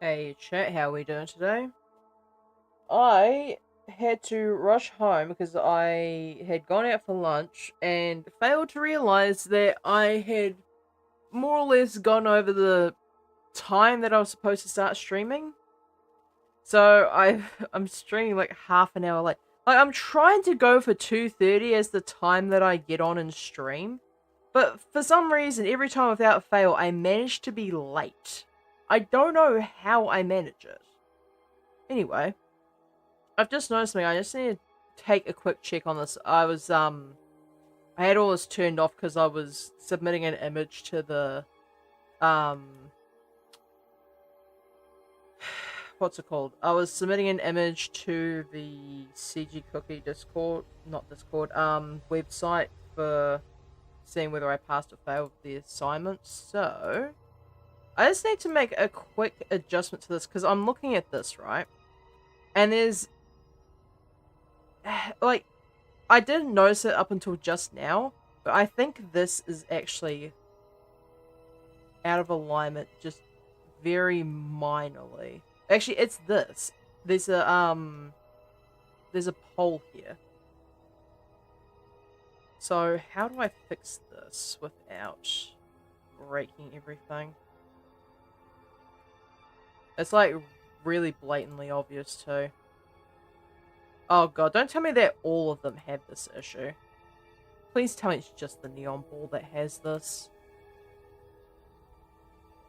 Hey chat, how are we doing today? I had to rush home because I had gone out for lunch and failed to realize that I had more or less gone over the time that I was supposed to start streaming. So I'm streaming like half an hour late. Like I'm trying to go for 2:30 as the time that I get on and stream, but for some reason every time without fail I manage to be late. I don't know how I manage it. Anyway, I've just noticed something. I just need to take a quick check on this. I had all this turned off because I was submitting an image to the um what's it called? I was submitting an image to the CG Cookie Discord, not Discord, website for seeing whether I passed or failed the assignment. So I just need to make a quick adjustment to this because I'm looking at this, right? And there's like I didn't notice it up until just now, but I think this is actually out of alignment just very minorly. Actually, it's this. There's a pole here. So how do I fix this without breaking everything? It's like really blatantly obvious too. Oh god, don't tell me that all of them have this issue. Please tell me it's just the neon ball that has this.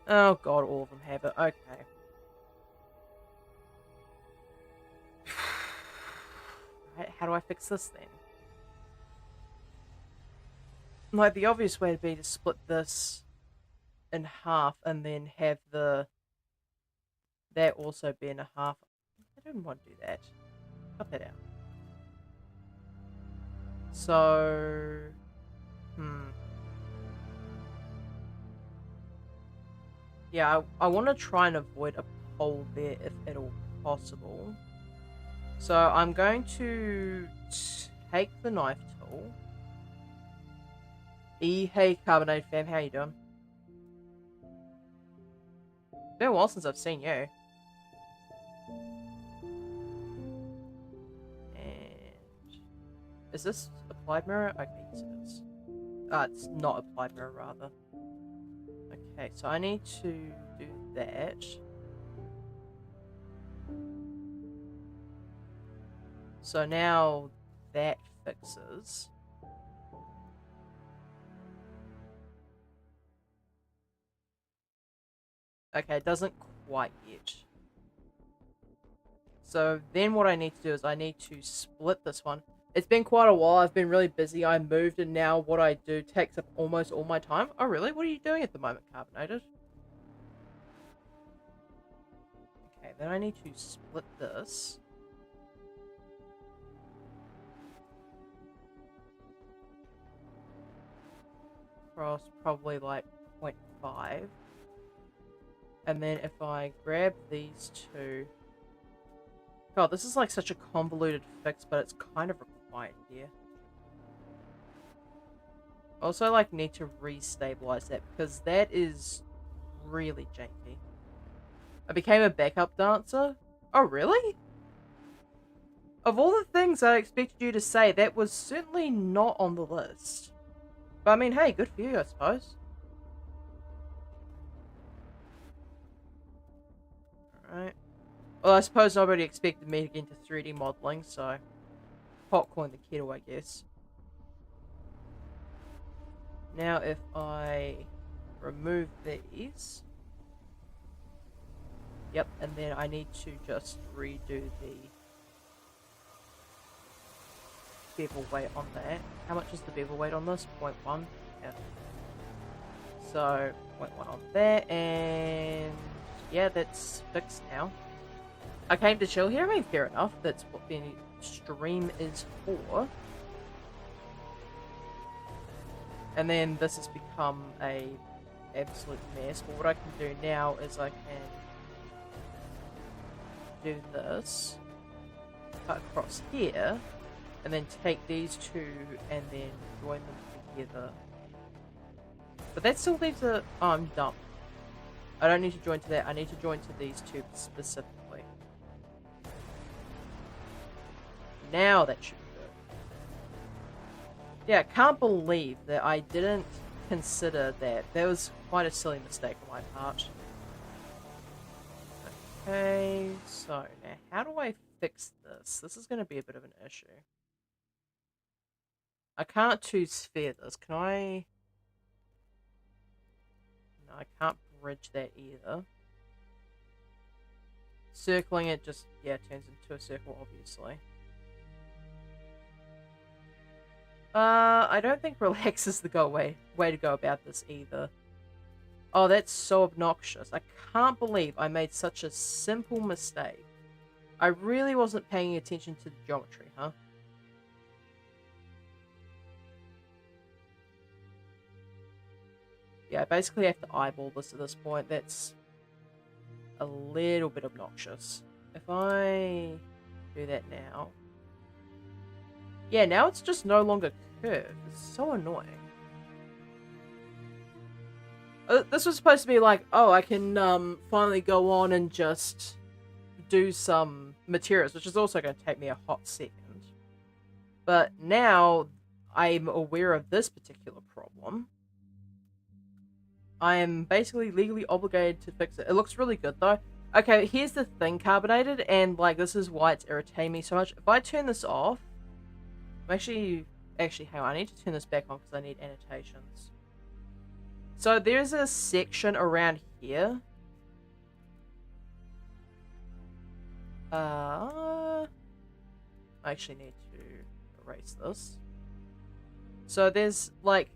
Oh god, all of them have it. Okay. Right, how do I fix this then? Like, the obvious way would be to split this in half and then have that also be in a half. I don't want to do that. Cut that out. So, yeah, I want to try and avoid a pole there if at all possible. So I'm going to take the knife tool. Hey Carbonate fam, how you doing? It's been a while since I've seen you. And is this applied mirror? Okay, yes it is. It's not applied mirror rather. Okay, so I need to do that. So now that fixes. Okay, it doesn't quite yet. So then what I need to do is I need to split this one. It's been quite a while. I've been really busy. I moved and now what I do takes up almost all my time. Oh, really? What are you doing at the moment, Carbonated? Okay, then I need to split this. Across probably like 0.5. And then if I grab these two... God, this is like such a convoluted fix, but it's kind of required here. Also, like, need to re-stabilize that because that is really janky. I became a backup dancer? Oh, really? Of all the things I expected you to say, that was certainly not on the list. But I mean, hey, good for you, I suppose. Alright. Well, I suppose nobody expected me to get into 3D modeling, so popcorn the kettle, I guess. Now if I remove these... Yep, and then I need to just redo the bevel weight on that. How much is the bevel weight on this? 0.1? Yeah. So, 0.1 on that, and yeah, that's fixed now. I came to chill here, I mean, fair enough, that's what the stream is for. And then this has become a absolute mess. But what I can do now is I can do this, cut across here, and then take these two and then join them together. But that still leaves a... Oh, I'm dumb. I don't need to join to that. I need to join to these two specifically. Now that should be good. Yeah, I can't believe that I didn't consider that. That was quite a silly mistake on my part. Okay, so now how do I fix this? This is going to be a bit of an issue. I can't two-sphere this. Can I? No, I can't bridge that either. Circling it just, yeah, turns into a circle, obviously. I don't think relax is the way to go about this either. Oh, that's so obnoxious. I can't believe I made such a simple mistake. I really wasn't paying attention to the geometry, huh? Yeah, I basically have to eyeball this at this point. That's a little bit obnoxious. If I do that now... Yeah, now it's just no longer curved. It's so annoying. This was supposed to be like, oh, I can finally go on and just do some materials, which is also going to take me a hot second. But now I'm aware of this particular problem. I am basically legally obligated to fix it. It looks really good though. Okay, here's the thing, Carbonated, and like this is why it's irritating me so much. If I turn this off, actually, hang on, I need to turn this back on because I need annotations. So there's a section around here. I actually need to erase this. So there's like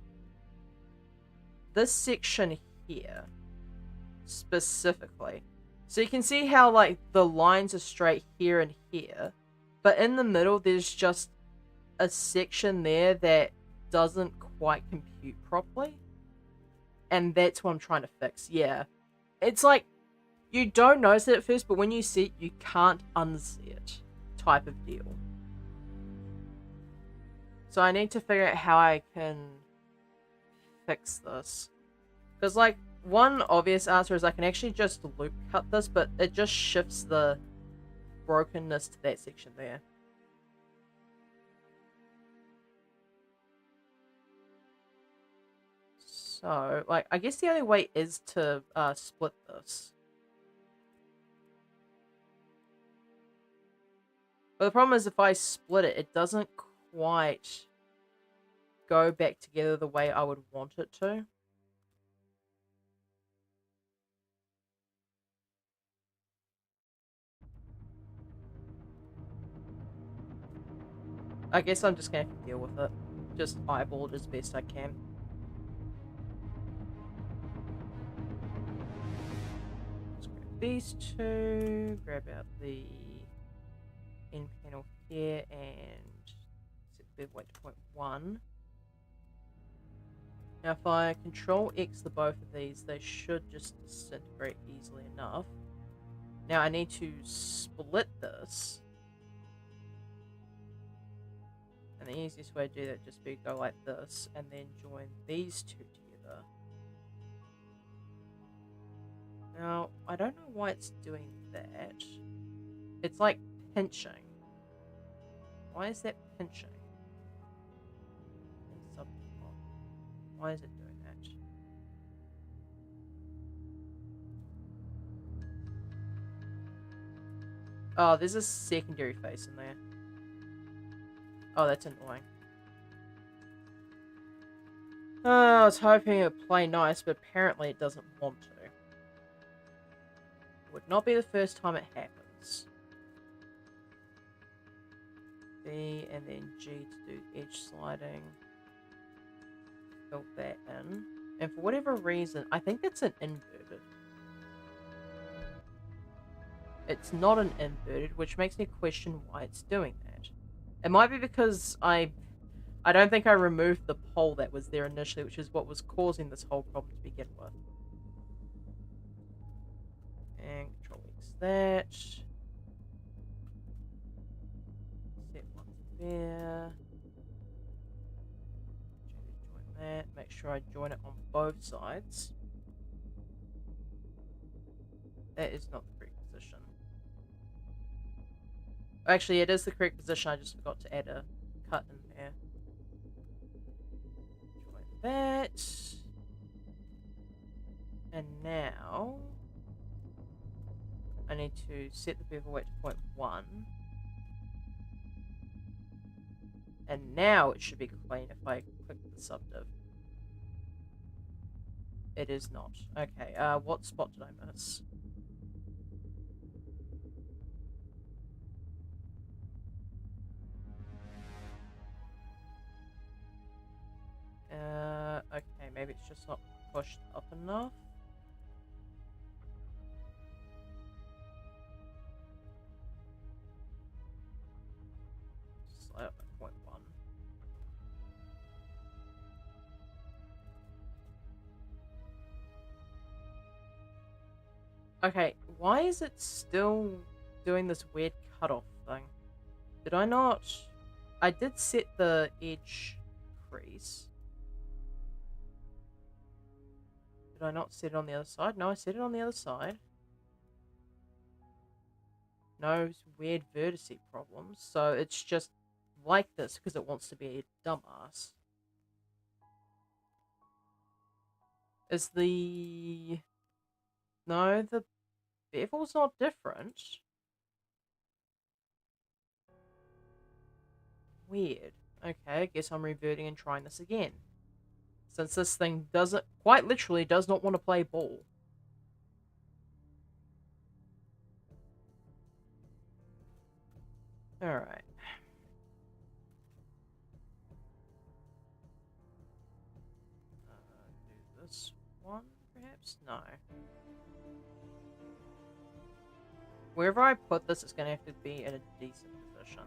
this section here specifically. So you can see how like the lines are straight here and here, but in the middle there's just a section there that doesn't quite compute properly. And that's what I'm trying to fix. Yeah. It's like you don't notice it at first, but when you see it, you can't unsee it type of deal. So I need to figure out how I can fix this. Because, like, one obvious answer is I can actually just loop cut this, but it just shifts the brokenness to that section there. So, like, I guess the only way is to split this. But the problem is if I split it, it doesn't quite go back together the way I would want it to. I guess I'm just going to have to deal with it. Just eyeball it as best I can. Let's grab these two, grab out the end panel here, and set the bed weight to 0.1. Now if I control X the both of these, they should just disintegrate easily enough. Now I need to split this. And the easiest way to do that just be go like this, and then join these two together. Now, I don't know why it's doing that. It's like pinching. Why is that pinching? Why is it doing that? Oh, there's a secondary face in there. Oh, that's annoying. Oh, I was hoping it would play nice, but apparently it doesn't want to. It would not be the first time it happens. B and then G to do edge sliding. Fill that in. And for whatever reason, I think that's an inverted. It's not an inverted, which makes me question why it's doing that. It might be because I don't think I removed the pole that was there initially, which is what was causing this whole problem to begin with. And Control X that. Set one there. Join that. Make sure I join it on both sides. that is not the correct position. Actually, it is the correct position. I just forgot to add a cut in there. Join that. And now I need to set the bevel weight to 0.1. And now it should be clean if I click the subdiv. It is not. Okay, what spot did I miss? Okay, maybe it's just not pushed up enough. Slide up by 0.1. Okay, why is it still doing this weird cutoff thing? Did I not... I did set the edge crease. Did I not set it on the other side? No, I set it on the other side. No weird vertice problems, so it's just like this because it wants to be a dumbass. Is the... No, the bevel's not different. Weird. Okay, I guess I'm reverting and trying this again. Since this thing doesn't, quite literally, does not want to play ball. Alright. Do this one, perhaps? No. Wherever I put this, it's going to have to be in a decent position.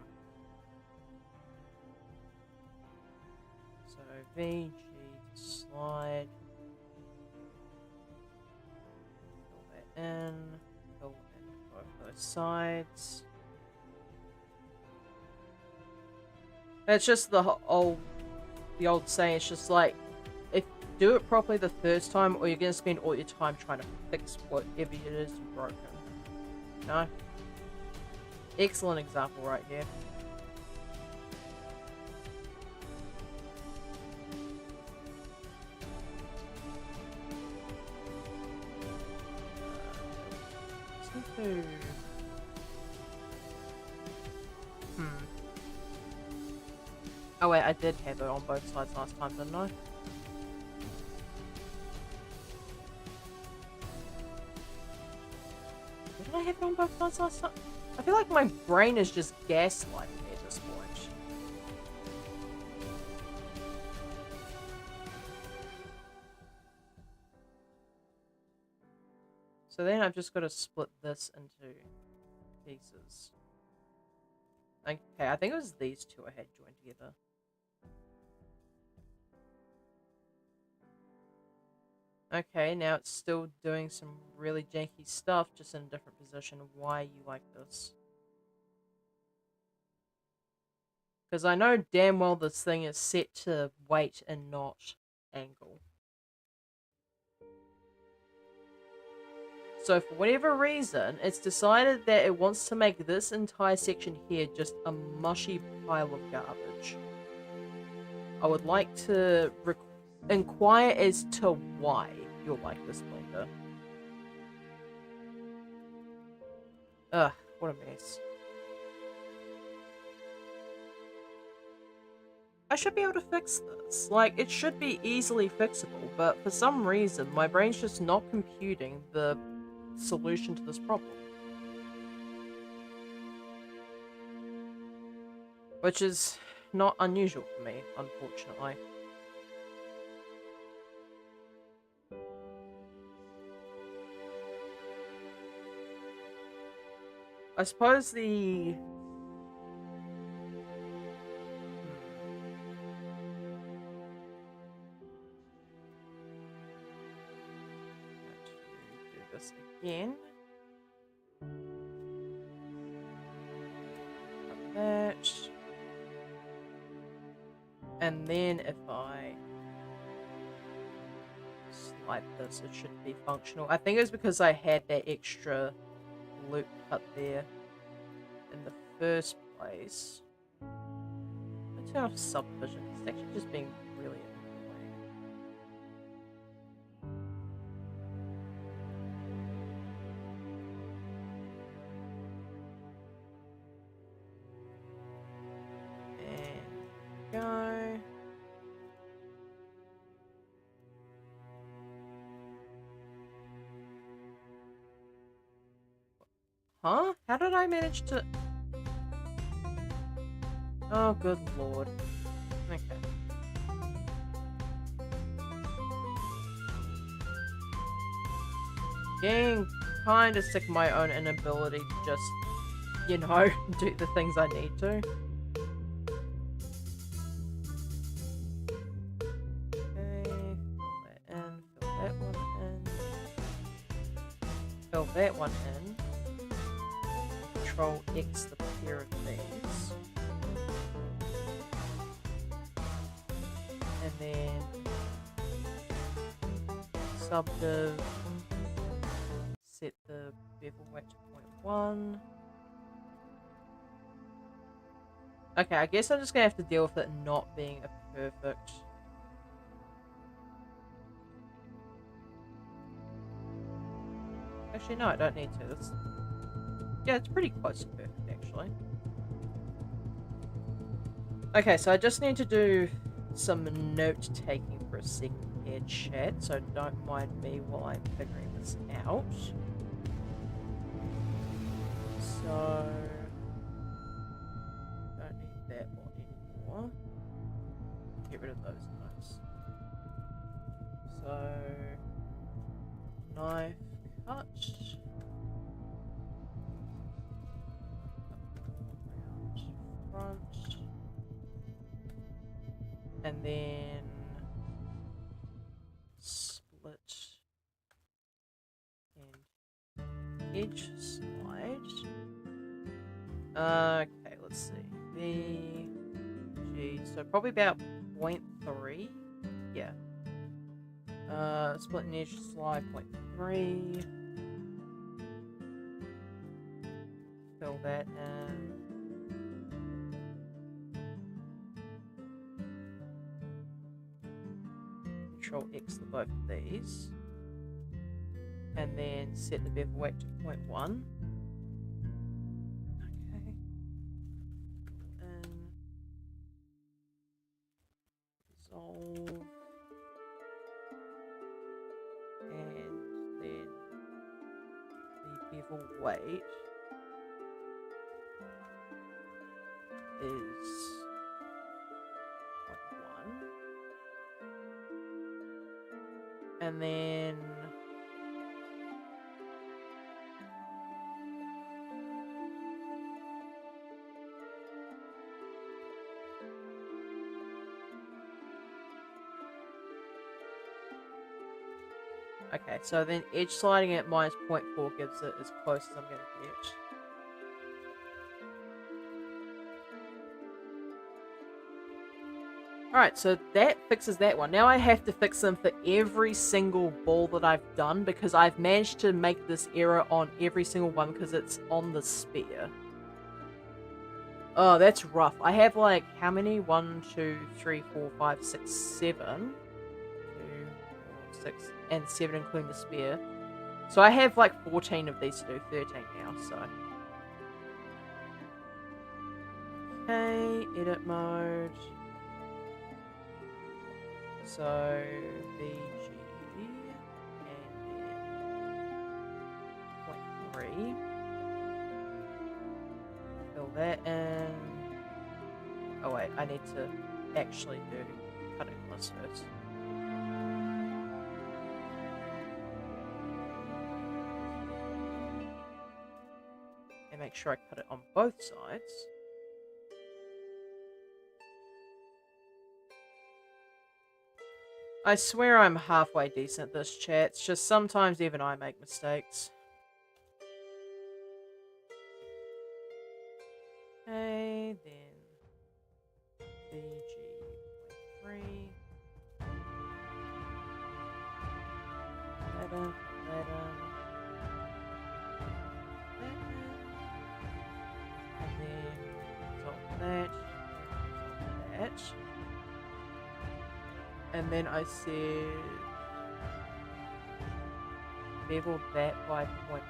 So, VG to slide. Fill that in. Fill in both those sides. It's just the old saying, it's just like, if you do it properly the first time, or you're going to spend all your time trying to fix whatever it is you've broken. No? Excellent example right here. Oh wait, I did have it on both sides last time, didn't I? Did I have it on both sides last time? I feel like my brain is just gaslighting me at this point. So then I've just got to split this into pieces. Okay, I think it was these two I had joined together. Okay, now it's still doing some really janky stuff, just in a different position. Why are you like this? Because I know damn well this thing is set to weight and not angle. So for whatever reason, it's decided that it wants to make this entire section here just a mushy pile of garbage. I would like to inquire as to why you're like this, Blender. Ugh, what a mess. I should be able to fix this. Like, it should be easily fixable, but for some reason, my brain's just not computing the solution to this problem. Which is not unusual for me, unfortunately. I suppose the... do this again. Like that. And then if I... like this, it should be functional. I think it's because I had that extra loop cut there in the first place. Let's turn off subdivision. It's actually just being really annoying. And go. Huh? How did I manage to... Oh, good lord. Okay. Getting kind of sick of my own inability to just, you know, do the things I need to. Okay, fill that in, fill that one in. Control X the pair of these. And then subdiv, set the bevel weight to 0.1. Okay, I guess I'm just gonna have to deal with it not being a perfect. Actually, no, I don't need to. That's... Yeah, it's pretty close to perfect, actually. Okay, so I just need to do some note-taking for a second here, chat, so don't mind me while I'm figuring this out. So... don't need that one anymore. Get rid of those notes. So... knife, cut... front, and then split and edge slide. Okay, let's see. V, G, so probably about 0.3. Yeah. Split and edge slide 0.3. Fill that in. Control X the both of these, and then set the bevel weight to 0.1. Okay, and dissolve, and then the bevel weight is 0.1. And then okay, so then edge sliding at minus 0.4 gives it as close as I'm going to get. Alright, so that fixes that one. Now I have to fix them for every single ball that I've done, because I've managed to make this error on every single one because it's on the spear. Oh, that's rough. I have like, how many? 1, 2, 3, 4, 5, 6, 7. 2, 4, 6, and 7 including the spear. So I have like 14 of these to do, 13 now, so. Okay, edit mode. So, VG, and then 0.3. Fill that in. Oh wait, I need to actually do cutting this first. And make sure I cut it on both sides. I swear I'm halfway decent at this, chat. It's just sometimes even I make mistakes. Okay, then VG.3. And then I said bevel that by 0.1.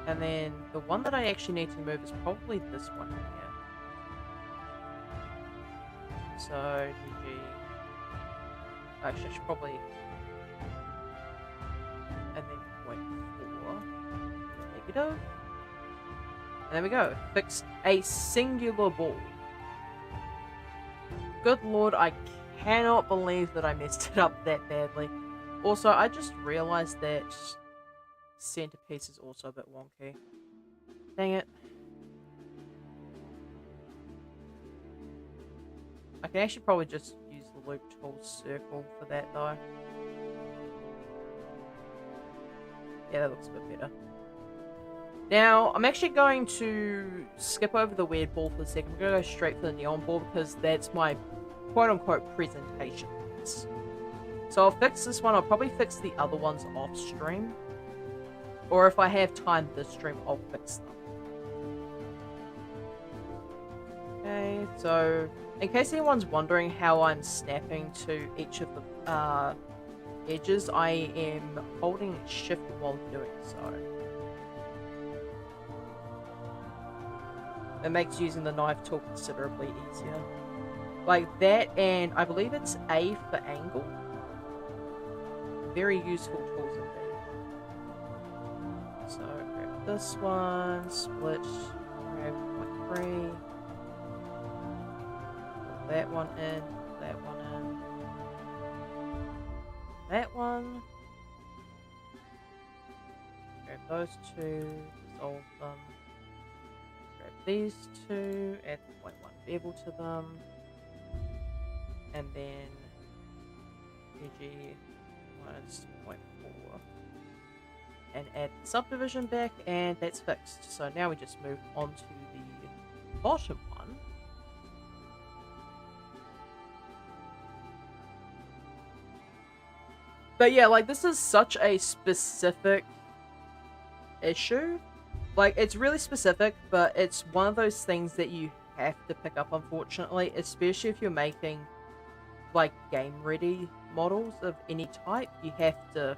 And then the one that I actually need to move is probably this one here. So GG. Actually, I should probably. And then 0.4 negative. And there we go. Fixed a singular ball. Good lord, I cannot believe that I messed it up that badly. Also, I just realized that centerpiece is also a bit wonky. Dang it. I can actually probably just use the loop tool circle for that though. Yeah, that looks a bit better. Now, I'm actually going to skip over the weird ball for a second. I'm going to go straight for the neon ball because that's my quote-unquote presentation piece. So I'll fix this one. I'll probably fix the other ones off stream. Or if I have time this stream, I'll fix them. Okay, so in case anyone's wondering how I'm snapping to each of the edges, I am holding shift while doing so. It makes using the knife tool considerably easier. Like that, and I believe it's A for angle. Very useful tools indeed. So grab this one, split, grab my 3. Pull that one in, pull that one in. That one. Grab those two, dissolve them. Grab these two, add 0.1 bevel to them. And then PG minus 0.4. And add the subdivision back, and that's fixed. So now we just move on to the bottom one. But yeah, like, this is such a specific issue. Like, it's really specific, but it's one of those things that you have to pick up, unfortunately, especially if you're making, like, game-ready models of any type. You have to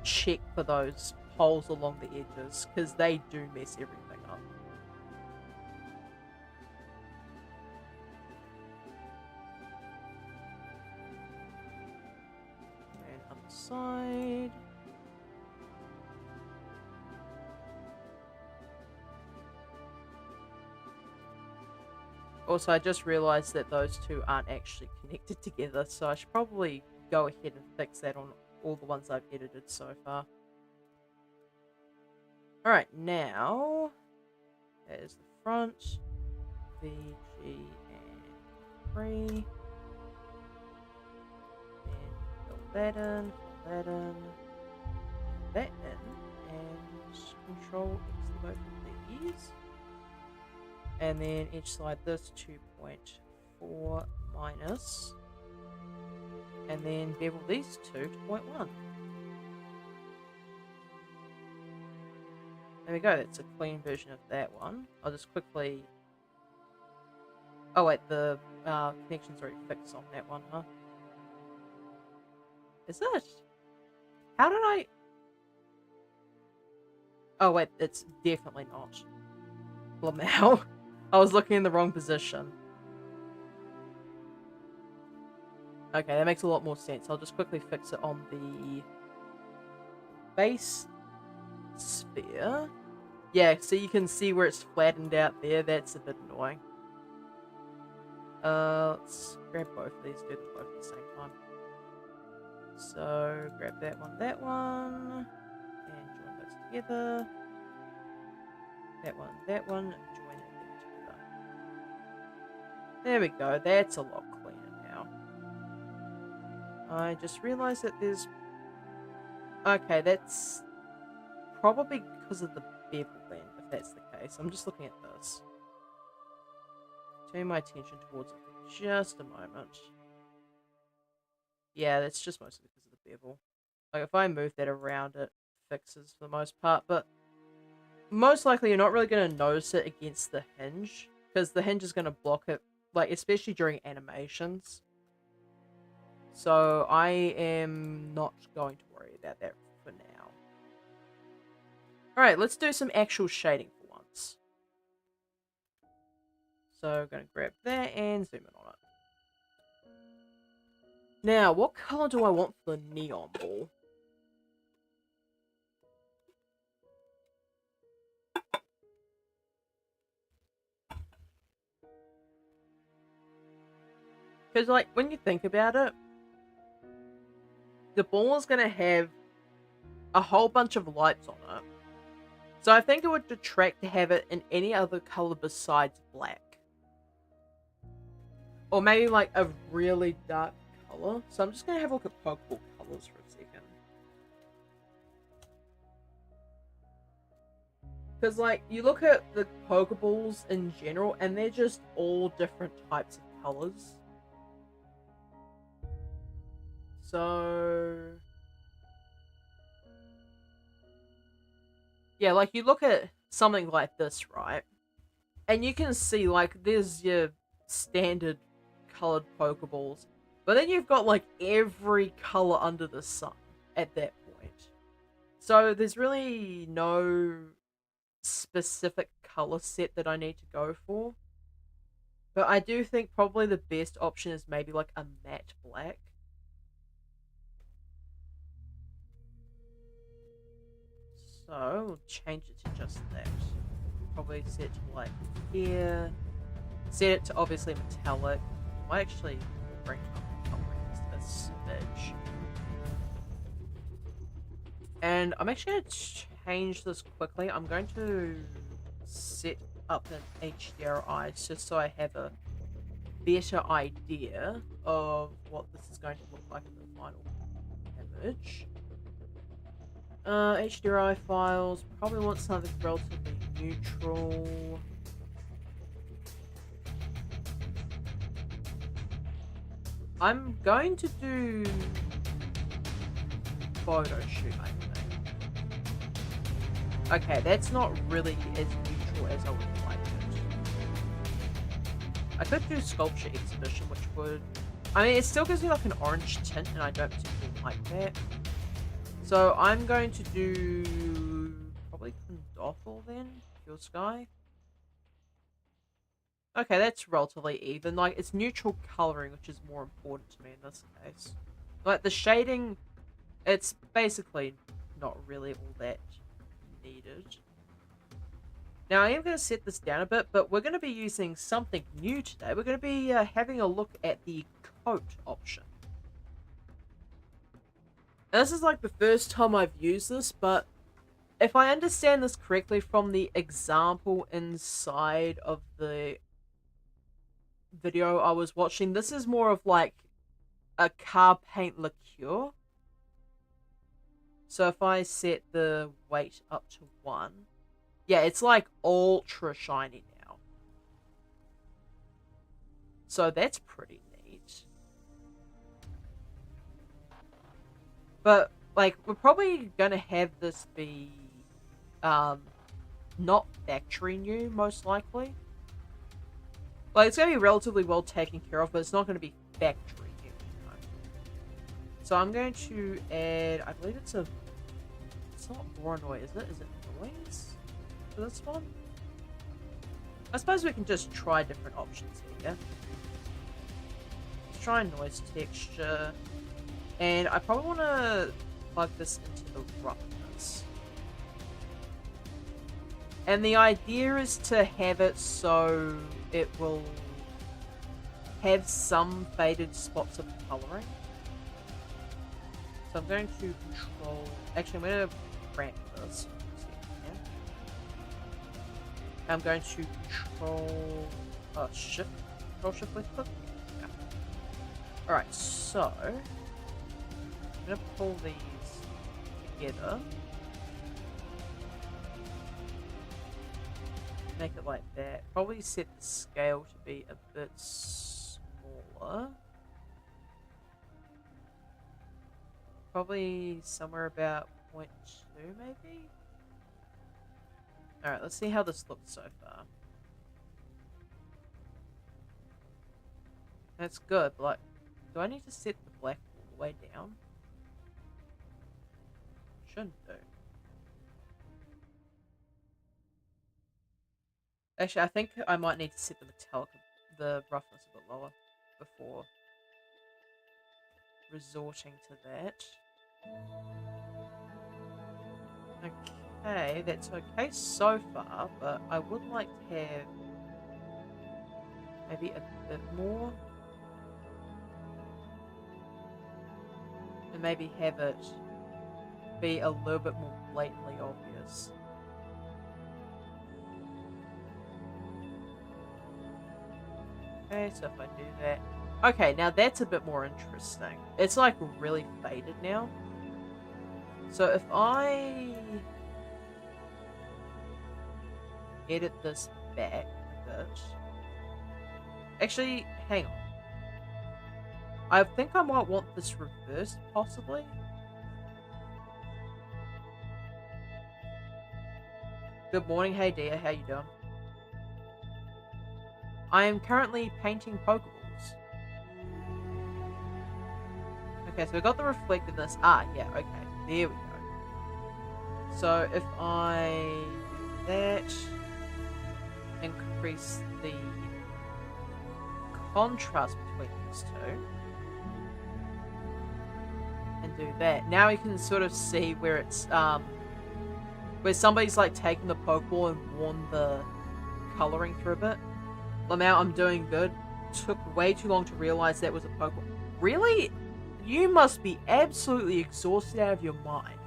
check for those holes along the edges, because they do mess everything up. And other side. Also, I just realized that those two aren't actually connected together, so I should probably go ahead and fix that on all the ones I've edited so far. Alright, now, there's the front, V, G, and 3. And fill that in, that in, and Control X to both of these. And then each slide this 2.4 minus. And then bevel these two to 0.1. There we go, that's a clean version of that one. I'll just quickly... Oh wait, the connection's already fixed on that one, huh? Is it? How did I... Oh wait, it's definitely not. Lamau. I was looking in the wrong position. Okay, that makes a lot more sense. I'll just quickly fix it on the base sphere. Yeah, so you can see where it's flattened out there. That's a bit annoying. Let's grab both of these, do them both at the same time. So, grab that one, and join those together. That one, and join them together. There we go, that's a lot cleaner now. I just realized that there's... Okay, that's probably because of the bevel then, if that's the case. I'm just looking at this. Turn my attention towards it for just a moment. Yeah, that's just mostly because of the bevel. Like, if I move that around, it fixes for the most part, but most likely you're not really going to notice it against the hinge, because the hinge is going to block it like especially during animations. So I am not going to worry about that for now. Alright, let's do some actual shading for once. So I'm going to grab that and zoom in on it. Now, what color do I want for the neon ball? Because, like, when you think about it, the ball is going to have a whole bunch of lights on it. So I think it would detract to have it in any other color besides black. Or maybe, like, a really dark color. So I'm just going to have a look at Pokeball colors for a second. Because, like, you look at the Pokeballs in general, and they're just all different types of colors. So... yeah, like, you look at something like this, right? And you can see, like, there's your standard colored Pokeballs. But then you've got, like, every color under the sun at that point. So there's really no specific color set that I need to go for. But I do think probably the best option is maybe like a matte black. So we'll change it to just that. Probably set it to like here. Set it to obviously metallic. I actually bring up the coloring just a smidge. And I'm actually going to change this quickly. I'm going to set up an HDRI just so I have a better idea of what this is going to look like in the final image. HDRI files, probably want something relatively neutral. I'm going to do photo shoot, I think. Okay, that's not really as neutral as I would like it. I could do sculpture exhibition, which would... I mean, it still gives me like an orange tint, and I don't particularly like that. So I'm going to do probably Kondoffel then, Pure Sky. Okay, that's relatively even. Like, it's neutral coloring, which is more important to me in this case. Like, the shading, it's basically not really all that needed. Now, I am going to set this down a bit, but we're going to be using something new today. We're going to be having a look at the coat option. Now, this is like the first time I've used this, but if I understand this correctly from the example inside of the video I was watching, this is more of like a car paint liqueur. So if I set the weight up to 1, yeah, it's like ultra shiny now. So that's pretty neat. But, like, we're probably going to have this be, not factory new, most likely. Like, it's going to be relatively well taken care of, but it's not going to be factory new. You know? So I'm going to add, I believe it's a... It's not Voronoi, is it? Is it noise for this one? I suppose we can just try different options here. Let's try noise texture. And I probably want to plug this into the roughness. And the idea is to have it so it will have some faded spots of coloring. So I'm going to control... Actually, I'm going to ramp this. I'm going to control... shift? Control shift with click? Yeah. Alright, so... I'm going to pull these together. Make it like that. Probably set the scale to be a bit smaller. Probably somewhere about 0.2 maybe? Alright, let's see how this looks so far. That's good, but like, do I need to set the black all the way down? Shouldn't do. Actually, I think I might need to set the roughness a bit lower before resorting to that. Okay, that's okay so far, but I would like to have maybe a bit more. And maybe have it be a little bit more blatantly obvious. Okay, so if I do that... Okay, now that's a bit more interesting. It's like really faded now. So if I edit this back a bit... Actually, hang on. I think I might want this reversed, possibly. Good morning, hey dear, how you doing? I am currently painting Pokeballs. Okay, so we got the reflectiveness. Ah, yeah, okay. There we go. So if I do that, increase the contrast between these two, and do that. Now we can sort of see where it's, where somebody's like taken the Pokeball and worn the coloring through a bit. Lamau, I'm doing good. Took way too long to realize that was a Pokeball. Really? You must be absolutely exhausted out of your mind.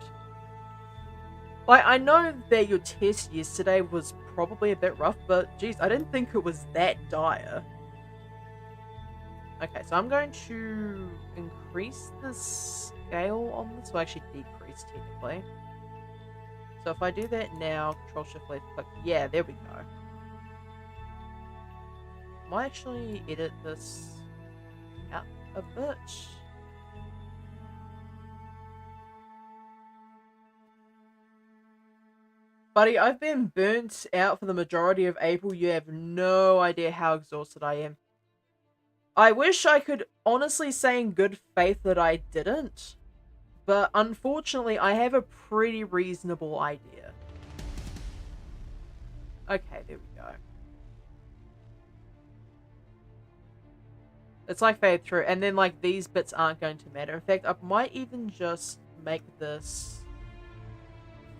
Like, I know that your test yesterday was probably a bit rough, but geez, I didn't think it was that dire. Okay, so I'm going to increase the scale on this. Well, actually decrease, technically. So if I do that now, Control Shift left click. Yeah, there we go. Might actually edit this out a bit. Buddy, I've been burnt out for the majority of April. You have no idea how exhausted I am. I wish I could honestly say in good faith that I didn't, but unfortunately I have a pretty reasonable idea. Okay, there we go. It's like fade through, and then like these bits aren't going to matter. In fact, I might even just make this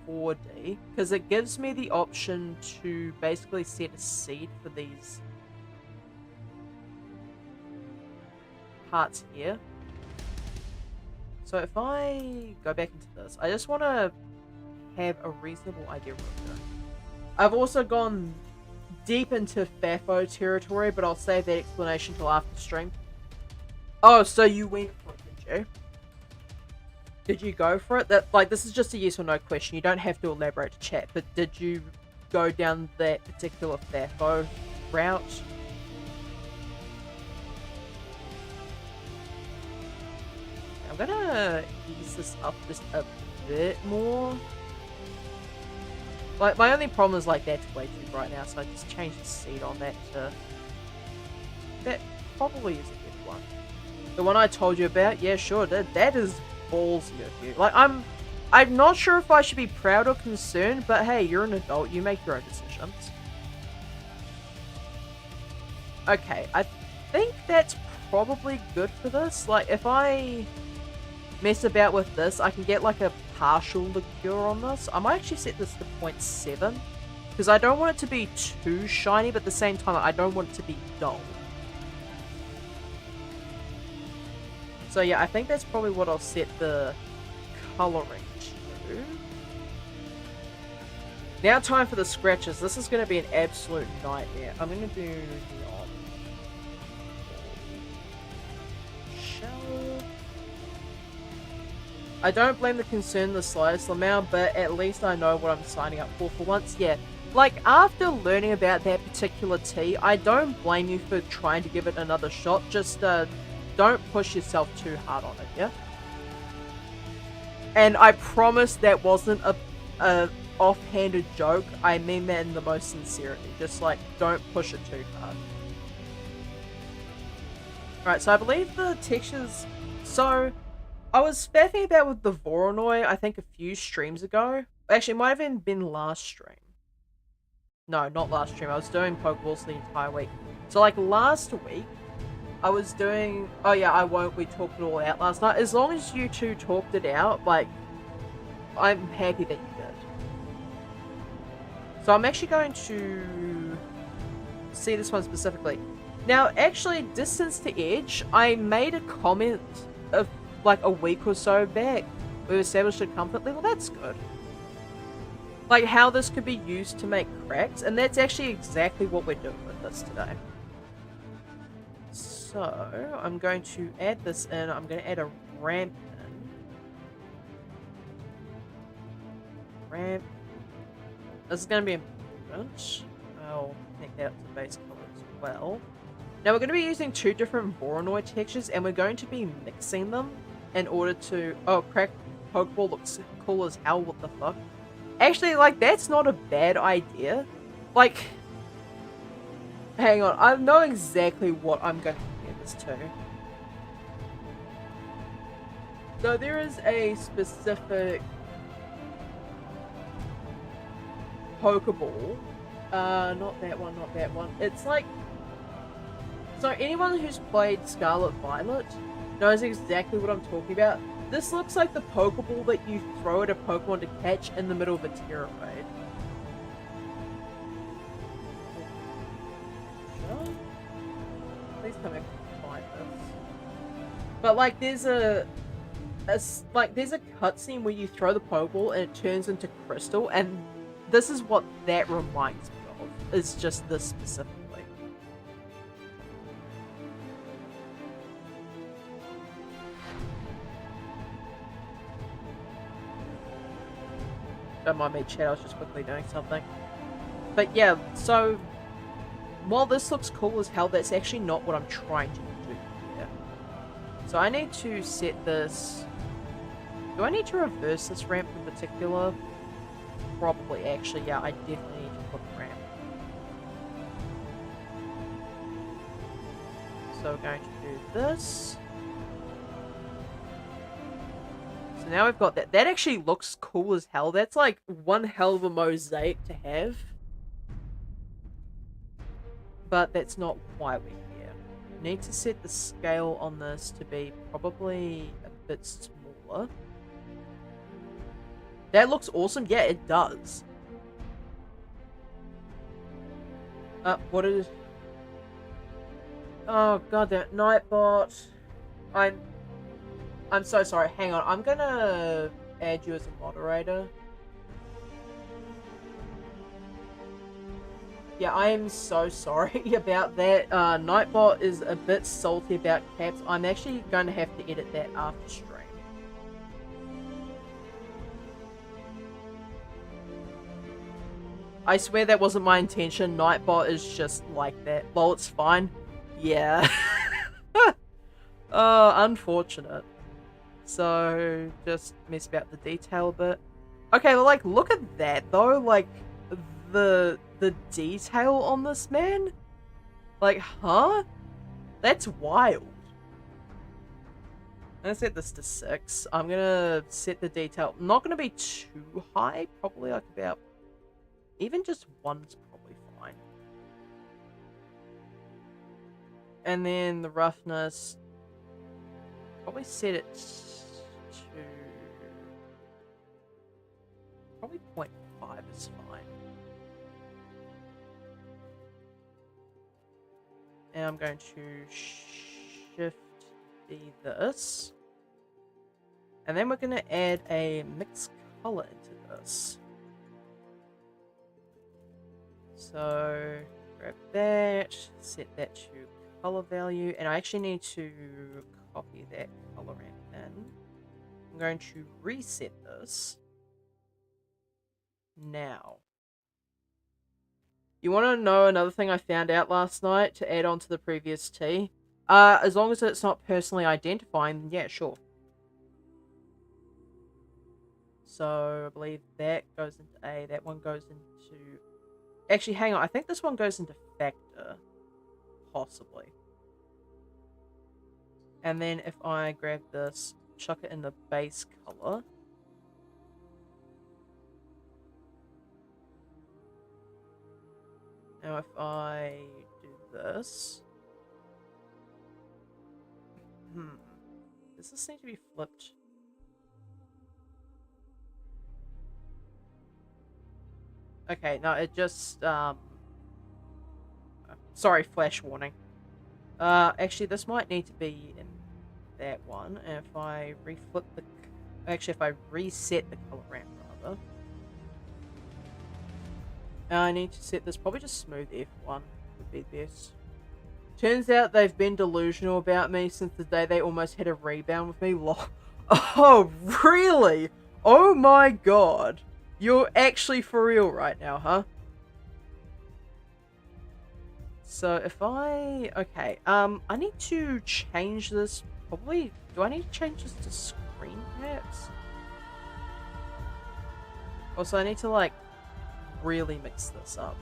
4D, because it gives me the option to basically set a seed for these parts here. So if I go back into this, I just want to have a reasonable idea of what I'm doing. I've also gone deep into FAFO territory, but I'll save that explanation till after stream. Oh, so you went for it, did you? Did you go for it? This is just a yes or no question. You don't have to elaborate to chat, but did you go down that particular FAFO route? I'm gonna ease this up just a bit more. Like, my only problem is, like, that's way too bright now, so I just changed the seed on that to... That probably is a good one. The one I told you about? Yeah, sure, that is ballsy of you. Like, I'm not sure if I should be proud or concerned, but hey, you're an adult, you make your own decisions. Okay, I think that's probably good for this. Like, if I mess about with this, I can get like a partial liqueur on this. I might actually set this to 0.7 because I don't want it to be too shiny, but at the same time I don't want it to be dull. So yeah, I think that's probably what I'll set the coloring to. Now time for the scratches. This is going to be an absolute nightmare. I'm going to do neon. Shell. I don't blame the concern the slightest amount, but at least I know what I'm signing up for once. Yeah, like, after learning about that particular tea, I don't blame you for trying to give it another shot. Just don't push yourself too hard on it, yeah? And I promise that wasn't a offhanded joke. I mean that in the most sincerity. Just, like, don't push it too hard. Right, so I believe the textures... So, I was faffing about with the Voronoi, I think a few streams ago. Actually, it might have even been last stream. No, not last stream. I was doing Pokeballs the entire week. So, like, last week, I was doing... Oh, yeah, I won't. We talked it all out last night. As long as you two talked it out, like, I'm happy that you did. So, I'm actually going to see this one specifically. Now, actually, Distance to Edge, I made a comment of, like, a week or so back. We've established a comfort level. That's good. Like, how this could be used to make cracks, and that's actually exactly what we're doing with this today. So, I'm going to add this in. I'm going to add a ramp in. Ramp. This is going to be important. I'll connect that up to base color as well. Now, we're going to be using two different Voronoi textures, and we're going to be mixing them in order to... Oh, crack Pokeball looks cool as hell. What the fuck? Actually, like, that's not a bad idea. Like, hang on. I know exactly what I'm going to compare this to. So, there is a specific Pokeball. Not that one, not that one. It's like... So, anyone who's played Scarlet Violet knows exactly what I'm talking about. This looks like the Pokeball that you throw at a Pokemon to catch in the middle of a Terra raid. Please come back and find this. But like, there's a cutscene where you throw the Pokeball and it turns into crystal, and this is what that reminds me of. It's just this specifically. Don't mind me, chat, I was just quickly doing something. But yeah, so while this looks cool as hell, that's actually not what I'm trying to do here. So I need to set this... Do I need to reverse this ramp in particular? Probably, actually, yeah, I definitely need to flip the ramp. So we're going to do this. So now we've got that. That actually looks cool as hell. That's like one hell of a mosaic to have. But that's not why we're here. We need to set the scale on this to be probably a bit smaller. That looks awesome. Yeah, it does. What is... Oh, god, that Nightbot. I'm so sorry. Hang on. I'm gonna add you as a moderator. Yeah, I am so sorry about that. Nightbot is a bit salty about caps. I'm actually going to have to edit that after stream. I swear that wasn't my intention. Nightbot is just like that. Lol, it's fine. Yeah. Oh, unfortunate. So, just mess about the detail a bit. Okay, well, like, look at that, though. Like, the detail on this man? Like, huh? That's wild. I'm gonna set this to 6. I'm gonna set the detail. Not gonna be too high. Probably like about... Even just 1's probably fine. And then the roughness... Probably set it to... Probably 0.5 is fine. And I'm going to shift this. And then we're going to add a mixed color into this. So, grab that, set that to color value, and I actually need to copy that color ramp in. I'm going to reset this. Now. You want to know another thing I found out last night to add on to the previous T? As long as it's not personally identifying, then yeah, sure. So, I believe that goes into A, that one goes into... Actually, hang on, I think this one goes into Factor. Possibly. And then if I grab this, chuck it in the base color. Now if I do this... Does this need to be flipped? Okay, no, it just, sorry, flash warning. Actually, this might need to be in that one. And if I reflip the... Actually, if I reset the color ramp, rather. I need to set this probably just smooth F1 would be best. Turns out they've been delusional about me since the day they almost had a rebound with me. Oh, really? Oh my god. You're actually for real right now, huh? So if I... Okay, I need to change this. Probably... Do I need to change this to screen, perhaps? Also, I need to, like, really mix this up.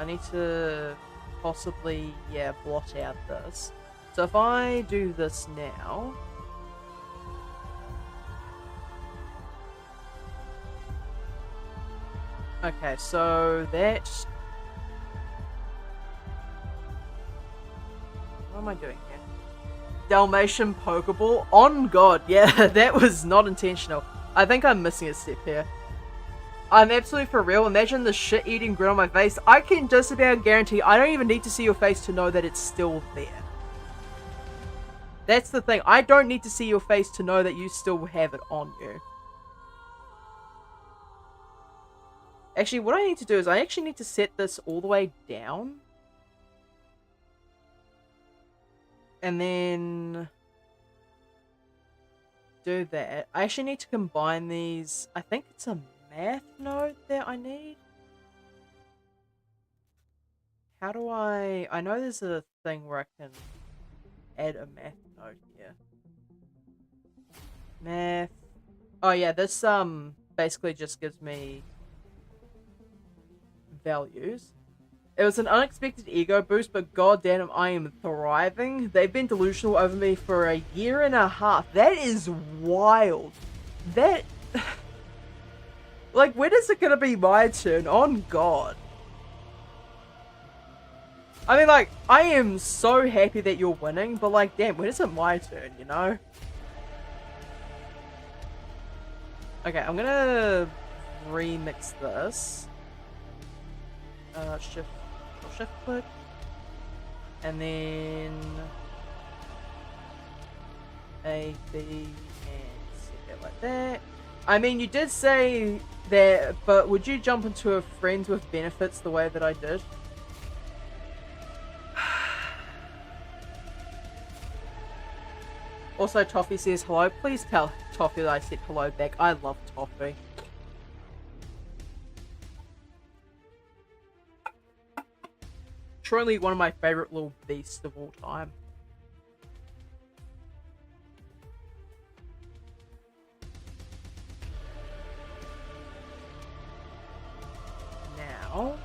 I need to possibly, yeah, blot out this. So if I do this now... Okay, so that... What am I doing here? Dalmatian Pokeball? On God, yeah, that was not intentional. I think I'm missing a step here. I'm absolutely for real. Imagine the shit-eating grin on my face. I can just about guarantee I don't even need to see your face to know that it's still there. That's the thing. I don't need to see your face to know that you still have it on you. Actually, what I need to do is I actually need to set this all the way down. And then... do that. I actually need to combine these. I think it's a math node that I need. How do I know there's a thing where I can add a math node here. Math. Oh yeah, this basically just gives me values. It was an unexpected ego boost, but goddamn, I am thriving. They've been delusional over me for a year and a half. That is wild. That... Like, when is it gonna be my turn? On God. I mean, like, I am so happy that you're winning, but like, damn, when is it my turn, you know? Okay, I'm gonna remix this. Shift click. And then A, B, and set it like that. I mean, you did say that, but would you jump into a friends with benefits the way that I did? Also, Toffee says hello. Please tell Toffee that I said hello back. I love Toffee. Truly one of my favorite little beasts of all time. Now...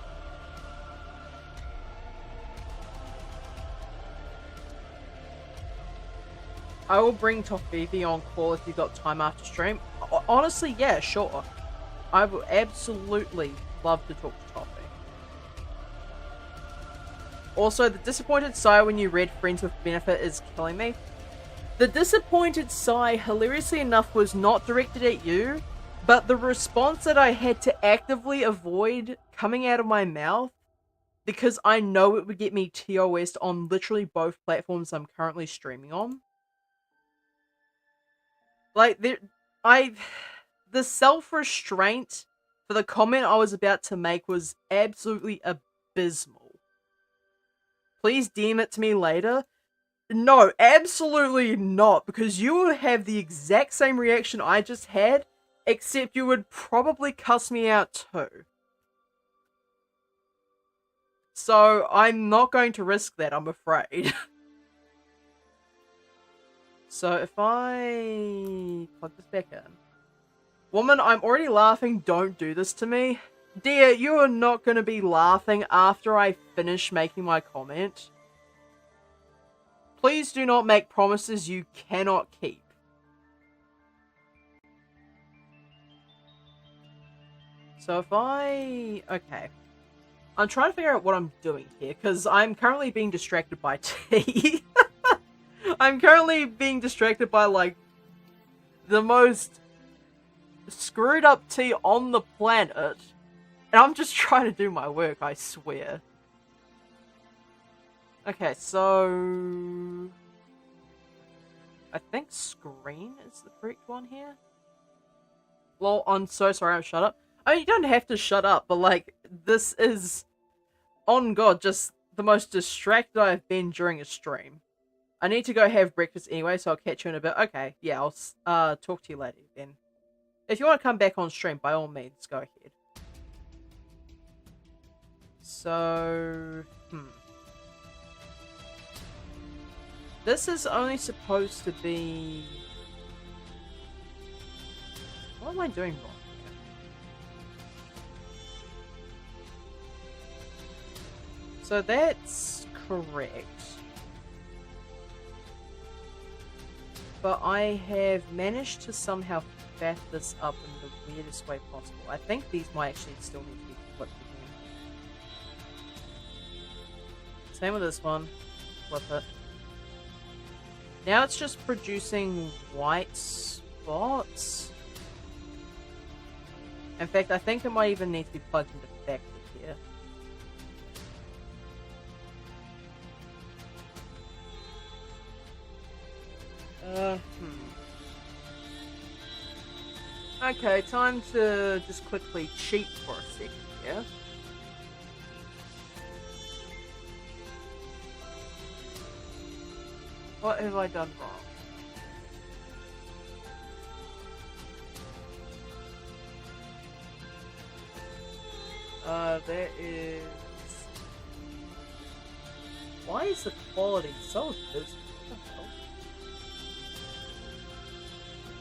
I will bring Toffee on call if you've got time after stream. Honestly, yeah, sure. I would absolutely love to talk to Toffee. Also, the disappointed sigh when you read Friends with Benefit is killing me. The disappointed sigh, hilariously enough, was not directed at you, but the response that I had to actively avoid coming out of my mouth because I know it would get me TOS'd on literally both platforms I'm currently streaming on. Like, the self-restraint for the comment I was about to make was absolutely abysmal. Please DM it to me later. No, absolutely not, because you will have the exact same reaction I just had, except you would probably cuss me out too. So, I'm not going to risk that, I'm afraid. So, if I plug this back in. Woman, I'm already laughing, don't do this to me. Dear, you are not going to be laughing after I finish making my comment. Please do not make promises you cannot keep. So if okay. I'm trying to figure out what I'm doing here, because I'm currently being distracted by tea. I'm currently being distracted by, like, the most screwed up tea on the planet. And I'm just trying to do my work, I swear. Okay, so... I think screen is the correct one here. Lol, I'm so sorry, I'm shut up. I mean, you don't have to shut up, but, like, this is, on God, just the most distracted I've been during a stream. I need to go have breakfast anyway, so I'll catch you in a bit. Okay, yeah, I'll talk to you later then. If you want to come back on stream, by all means, go ahead. So, this is only supposed to be... What am I doing wrong? So that's correct. But I have managed to somehow faff this up in the weirdest way possible. I think these might actually still need to be flipped again. Same with this one. Flip it. Now it's just producing white spots. In fact, I think it might even need to be plugged into factory here. Okay, time to just quickly cheat for a second here. What have I done wrong? There is... Why is the quality so abysmal?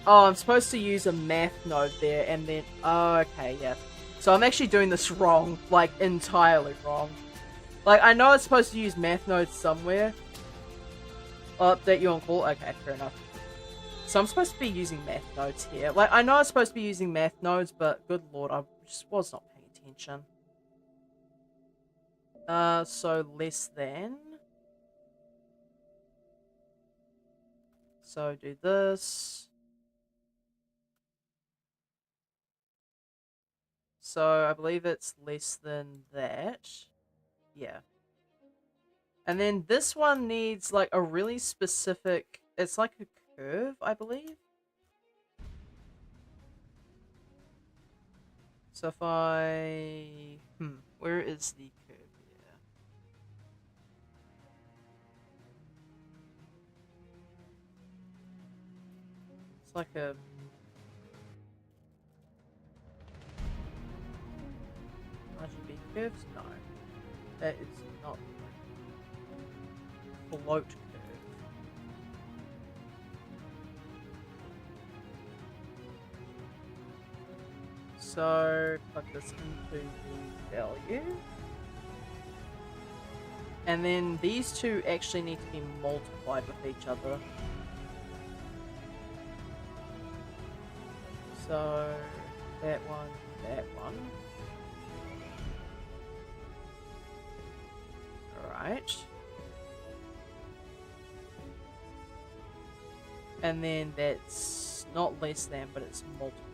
Oh, I'm supposed to use a math node there, and then... Oh, okay, yeah. So I'm actually doing this wrong. Like, entirely wrong. Like, I know it's supposed to use math nodes somewhere. I'll update you on call. Okay, fair enough. So I'm supposed to be using math nodes here. Like, I know I'm supposed to be using math nodes, but good lord, I just was not paying attention. So less than. So do this. So I believe it's less than that. Yeah. And then this one needs like a really specific, it's like a curve, I believe. So if I, where is the curve here? It's like a, RGB curves? No. That is not float curve. So plug this into the value. And then these two actually need to be multiplied with each other. So that one, that one. Alright. And then that's not less than, but it's multiplied.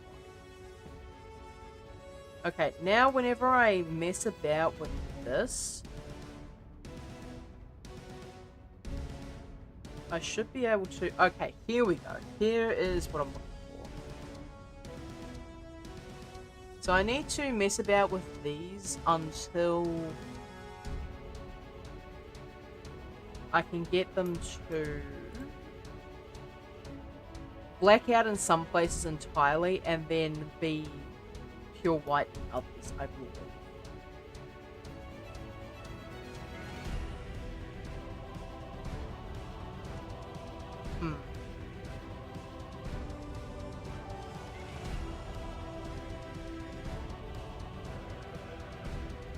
Okay, now whenever I mess about with this, I should be able to... Okay, here we go. Here is what I'm looking for. So I need to mess about with these until I can get them to black out in some places entirely and then be pure white in others, I believe.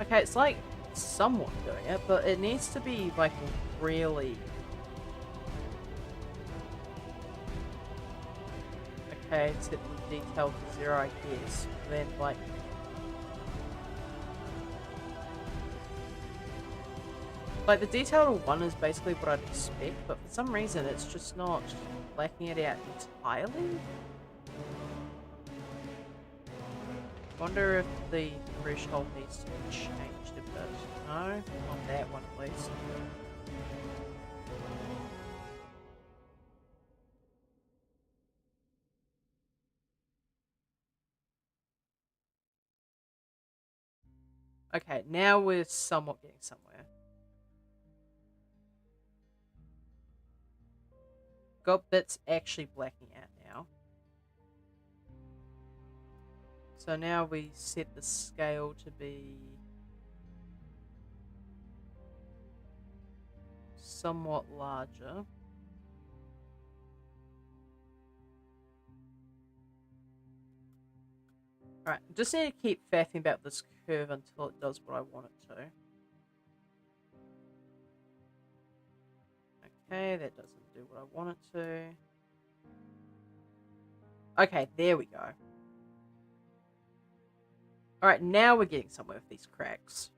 Okay, it's like somewhat doing it, but it needs to be like really... Okay, set the detail to 0, I guess. Then like the detail to 1 is basically what I'd expect, but for some reason it's just not blacking it out entirely. Wonder if the threshold needs to be changed a bit. No, on that one at least. Okay, now we're somewhat getting somewhere. Got bits actually blacking out now. So now we set the scale to be somewhat larger. Alright, just need to keep faffing about this curve until it does what I want it to. Okay, that doesn't do what I want it to. Okay, there we go. Alright, now we're getting somewhere with these cracks.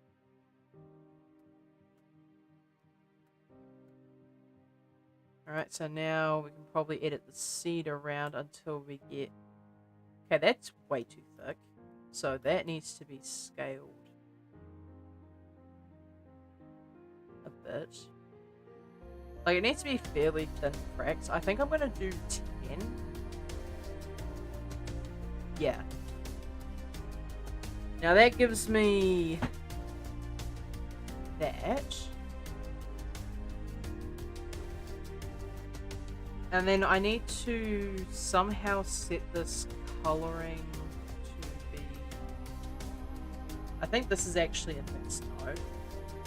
Alright, so now we can probably edit the seed around until we get... Okay, that's way too thick. So that needs to be scaled a bit. Like, it needs to be fairly thin cracks. I think I'm going to do 10. Yeah. Now that gives me that. And then I need to somehow set this coloring to be... I think this is actually a mixed node.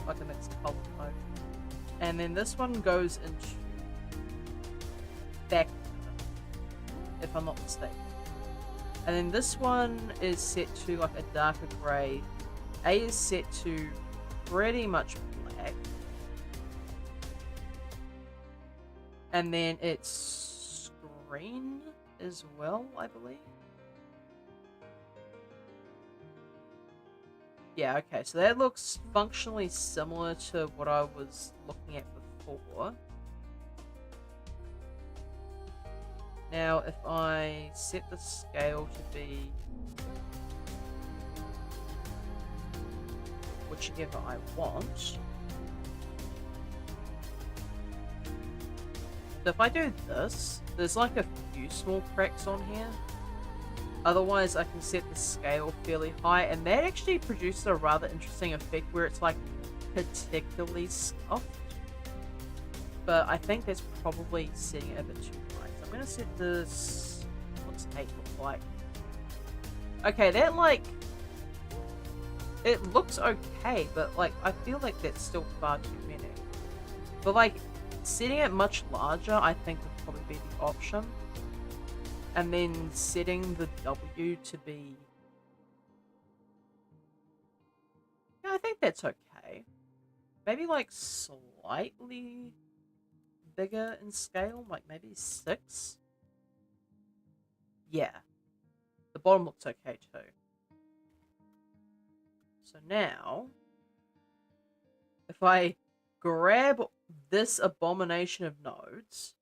Like a mixed color node. And then this one goes into back, if I'm not mistaken. And then this one is set to like a darker grey. A is set to pretty much black. And then it's green as well, I believe. Yeah, okay, so that looks functionally similar to what I was looking at before. Now, if I set the scale to be whichever I want. So if I do this, there's like a few small cracks on here. Otherwise, I can set the scale fairly high, and that actually produces a rather interesting effect where it's like particularly scuffed. But I think that's probably setting it a bit too high. So I'm going to set this... What's 8 look like? Okay, that like... It looks okay, but like I feel like that's still far too many. But like, setting it much larger I think would probably be the option. And then setting the W to be... Yeah, I think that's okay. Maybe like slightly bigger in scale, like maybe 6. Yeah. The bottom looks okay too. So now, if I grab this abomination of nodes...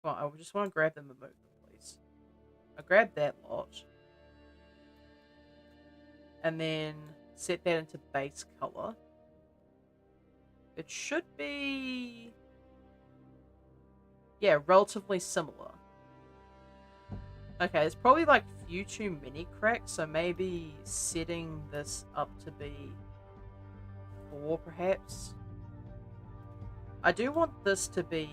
Well, I just want to grab them and move them, please. I grab that lot. And then set that into base color. It should be... Yeah, relatively similar. Okay, there's probably like few too many cracks, so maybe setting this up to be 4 perhaps. I do want this to be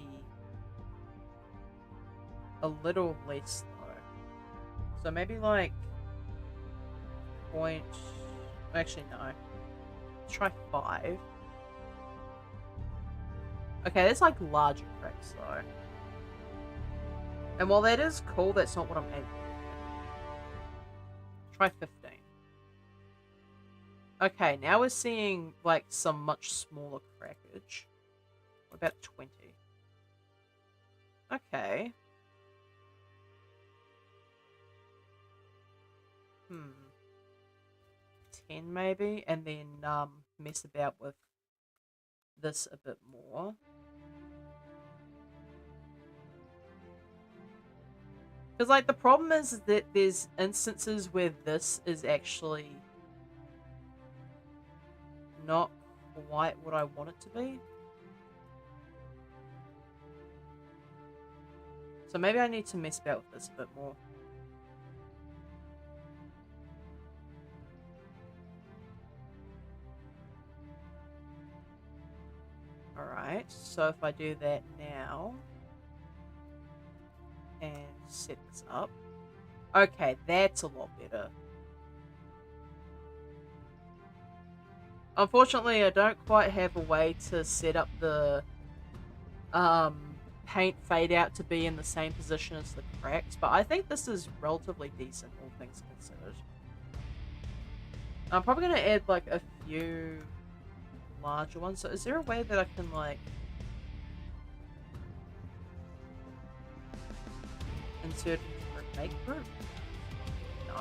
a little less though. So maybe like point... Actually no. Let's try 5. Okay, there's like larger cracks though. And while that is cool, that's not what I'm aiming for. Try 15. Okay, now we're seeing like some much smaller crackage. What about 20? Okay. 10 maybe, and then mess about with this a bit more. Because like the problem is that there's instances where this is actually not quite what I want it to be. So maybe I need to mess about with this a bit more. Alright, so if I do that now and set this up. Okay, that's a lot better. Unfortunately, I don't quite have a way to set up the paint fade out to be in the same position as the cracks, but I think this is relatively decent, all things considered. I'm probably going to add like a few larger ones. So is there a way that I can like insert into the make group? No.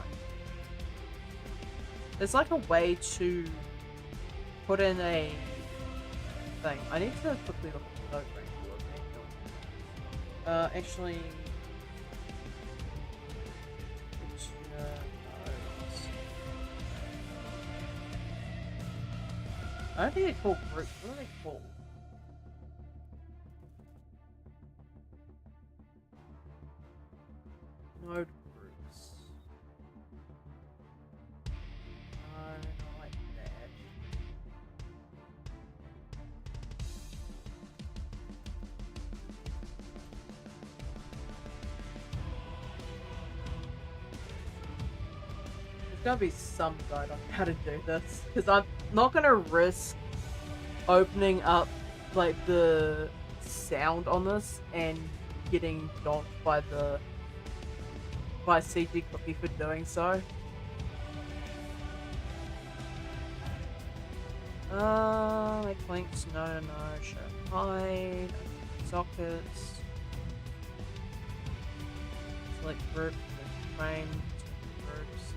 There's like a way to put in a thing. I need to quickly look at the note range. Actually, I don't think they're called groups. What are they called? Node groups. No, not like that. There's gotta be some guide on how to do this, because I'm not gonna risk opening up like the sound on this and getting docked by CG Cookie for doing so. Make links, no, show hide, sockets, select group, frame, groups.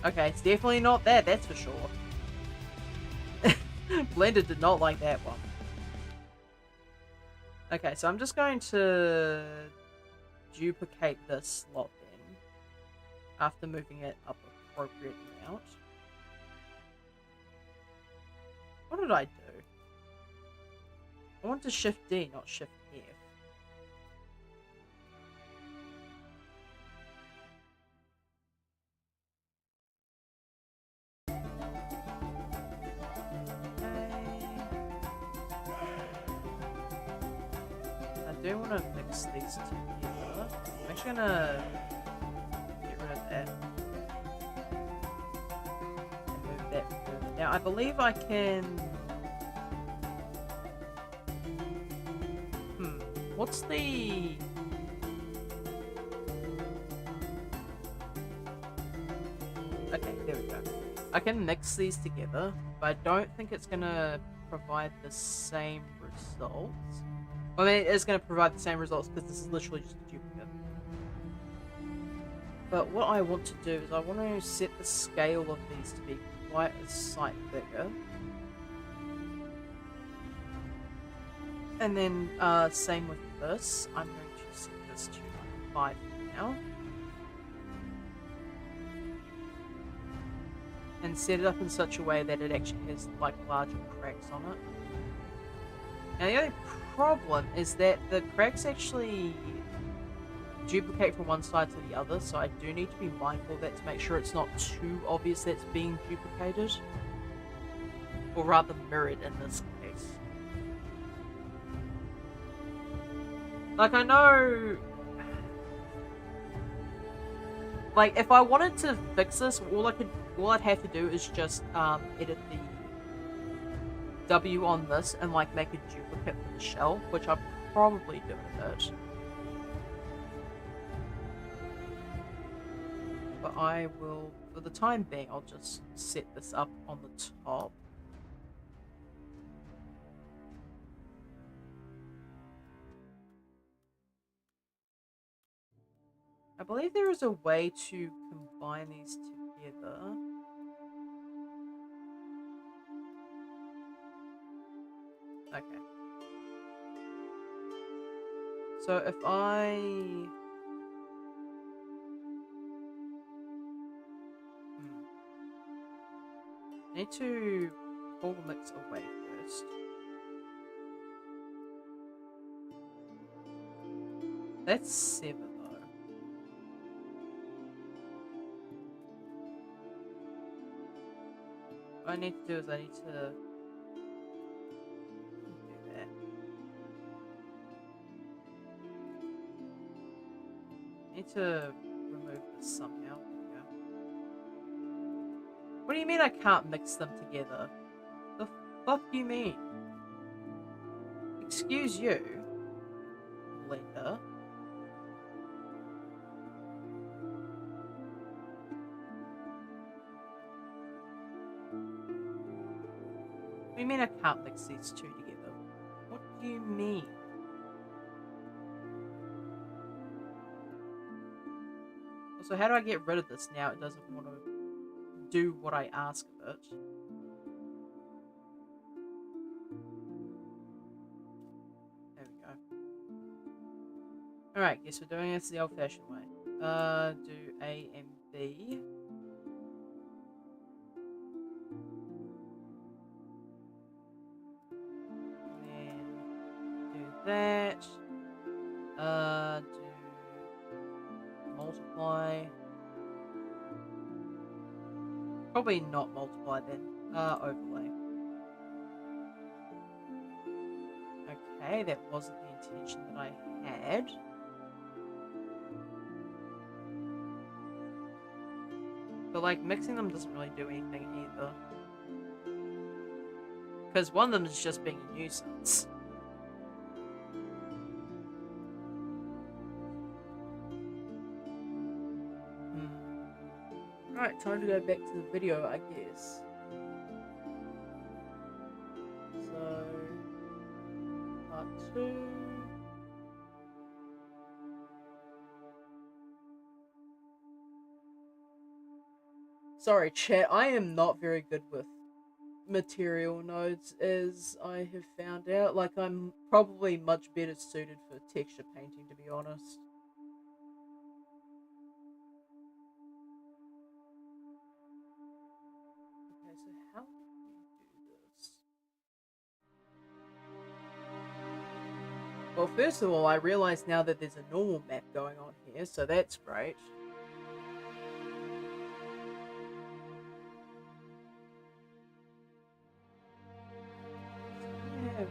Okay, it's definitely not that, that's for sure. Blender did not like that one. Okay, so I'm just going to duplicate this slot then, after moving it up an appropriate amount. What did I do? I want to Shift D, not Shift F. I do want to mix these together. I'm actually gonna get rid of that. And move that further. Now I believe I can... What's the... Okay, there we go. I can mix these together, but I don't think it's gonna provide the same results. Well, I mean, it is going to provide the same results because this is literally just a duplicate. But what I want to do is I want to set the scale of these to be quite a sight bigger. And then, same with this. I'm going to set this to like 5 now. And set it up in such a way that it actually has like larger cracks on it. Now the only problem is that the cracks actually duplicate from one side to the other, so I do need to be mindful of that to make sure it's not too obvious that it's being duplicated. Or rather mirrored in this case. Like, I know... Like, if I wanted to fix this, all I'd have to do is just edit the W on this and like make a duplicate for the shell, which I'll probably do in a bit. I will, for the time being, I'll just set this up on the top. I believe there is a way to combine these together. Okay. So if I... I need to pull the mix away first. That's 7 though. What I need to do is I need to do that. I need to remove this somehow. Yeah. What do you mean I can't mix them together? The fuck do you mean? Excuse you, blender. What do you mean I can't mix these two together? What do you mean? Also, how do I get rid of this now? It doesn't want to do what I ask of it. There we go. Alright, guess we're doing this the old-fashioned way. Do A and B. That. Do multiply. Probably not multiply then. Overlay. Okay, that wasn't the intention that I had. But like mixing them doesn't really do anything either. Because one of them is just being a nuisance. Alright, time to go back to the video, I guess. So, part 2. Sorry, chat, I am not very good with material nodes, as I have found out. Like, I'm probably much better suited for texture painting, to be honest. How do we do this? Well, first of all, I realize now that there's a normal map going on here, so that's great. Yeah.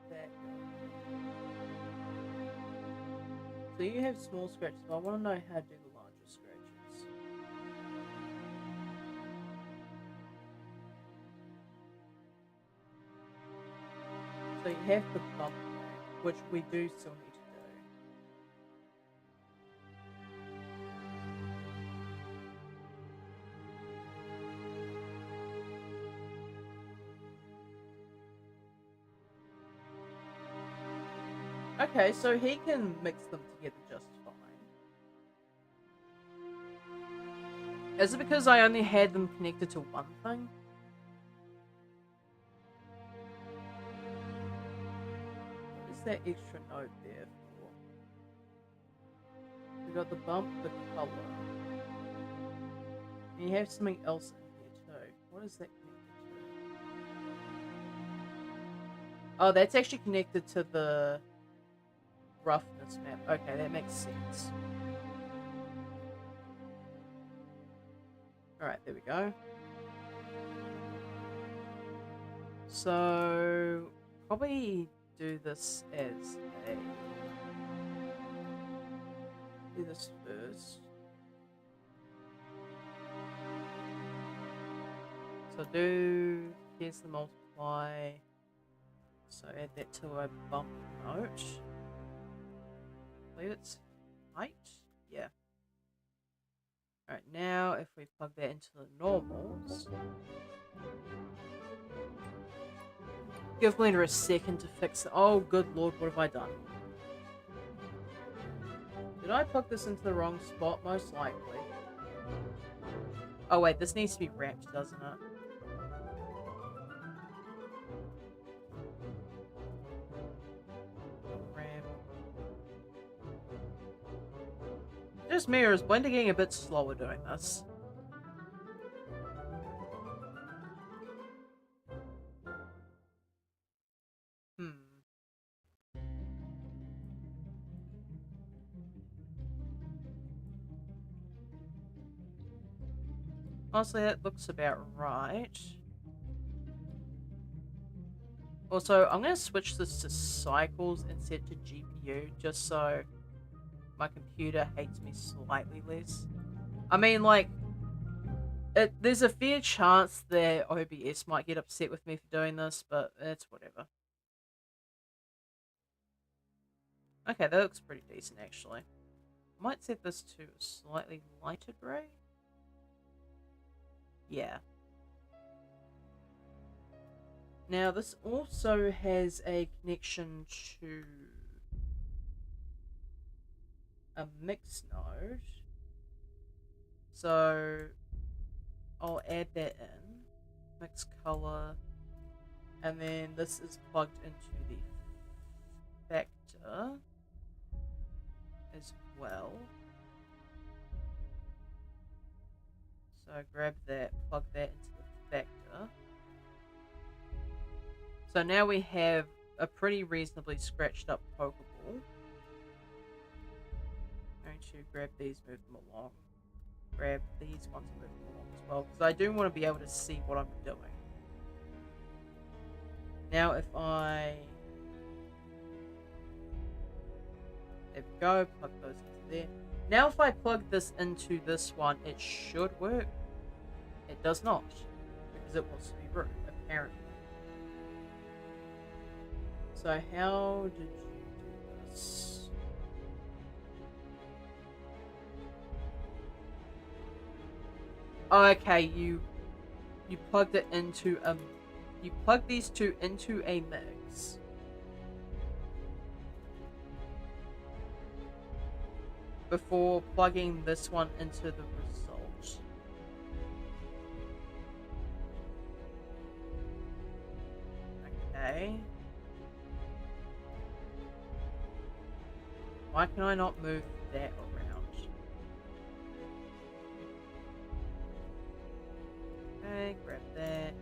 That. So you have small scratches, but I want to know how to do the larger scratches. So you have the bump, which we do still need to do. Okay, so he can mix them together just fine. Is it because I only had them connected to one thing? That extra node there for? We got the bump, the color. And you have something else in here too. What is that connected to? Oh, that's actually connected to the roughness map. Okay, that makes sense. Alright, there we go. So, probably do this as a... do this first. So here's the multiply. So add that to a bump note. believe it's height. Yeah. Alright, now if we plug that into the normals. Give me a second to fix it. Oh, good lord, what have I done? Did I plug this into the wrong spot? Most likely. Oh wait, this needs to be wrapped, doesn't it? Wrap. Just me, or is Blender getting a bit slower doing this? Honestly, that looks about right. Also, I'm going to switch this to cycles instead to GPU, just so my computer hates me slightly less. I mean, like, there's a fair chance that OBS might get upset with me for doing this, but it's whatever. Okay, that looks pretty decent, actually. I might set this to a slightly lighter grey. Yeah. Now, this also has a connection to a mix node. So, I'll add that in. Mix color. And then this is plugged into the factor as well. So grab that, plug that into the factor. So now we have a pretty reasonably scratched up Pokeball. I'm going to grab these, move them along. Grab these ones and move them along as well, because I do want to be able to see what I'm doing. Now if I... There we go, plug those into there. Now if I plug this into this one, it should work. It does not, because it wants to be root, apparently. So how did you do this? Oh, okay, you plugged it into a... You plug these two into a mix. Before plugging this one into the result. Okay. Why can I not move that around? Okay, grab that.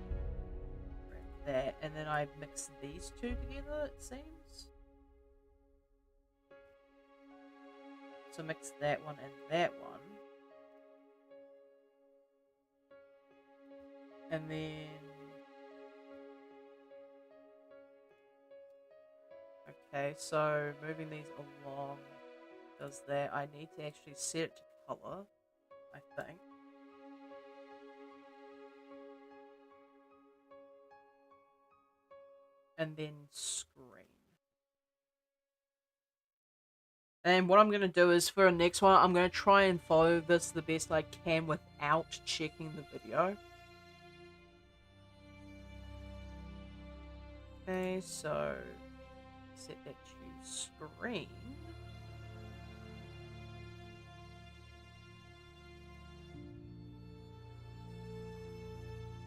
Grab that. And then I mix these two together, it seems. So mix that one and that one. And then... Okay, so moving these along does that. I need to actually set it to color, I think. And then screen. And what I'm going to do is, for the next one, I'm going to try and follow this the best I can without checking the video. Okay, so set that to screen.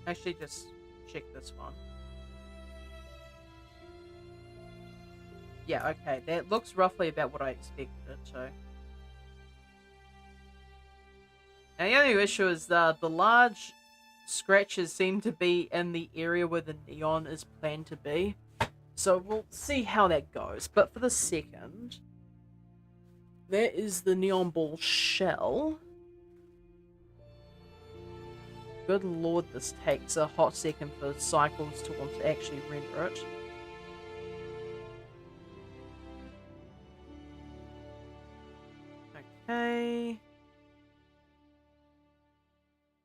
Actually, just check this one. Yeah, okay, that looks roughly about what I expected it to. Now, the only issue is the large scratches seem to be in the area where the neon is planned to be. So we'll see how that goes. But for the second, there is the Neon Ball shell. Good lord, this takes a hot second for Cycles to want to actually render it. Okay.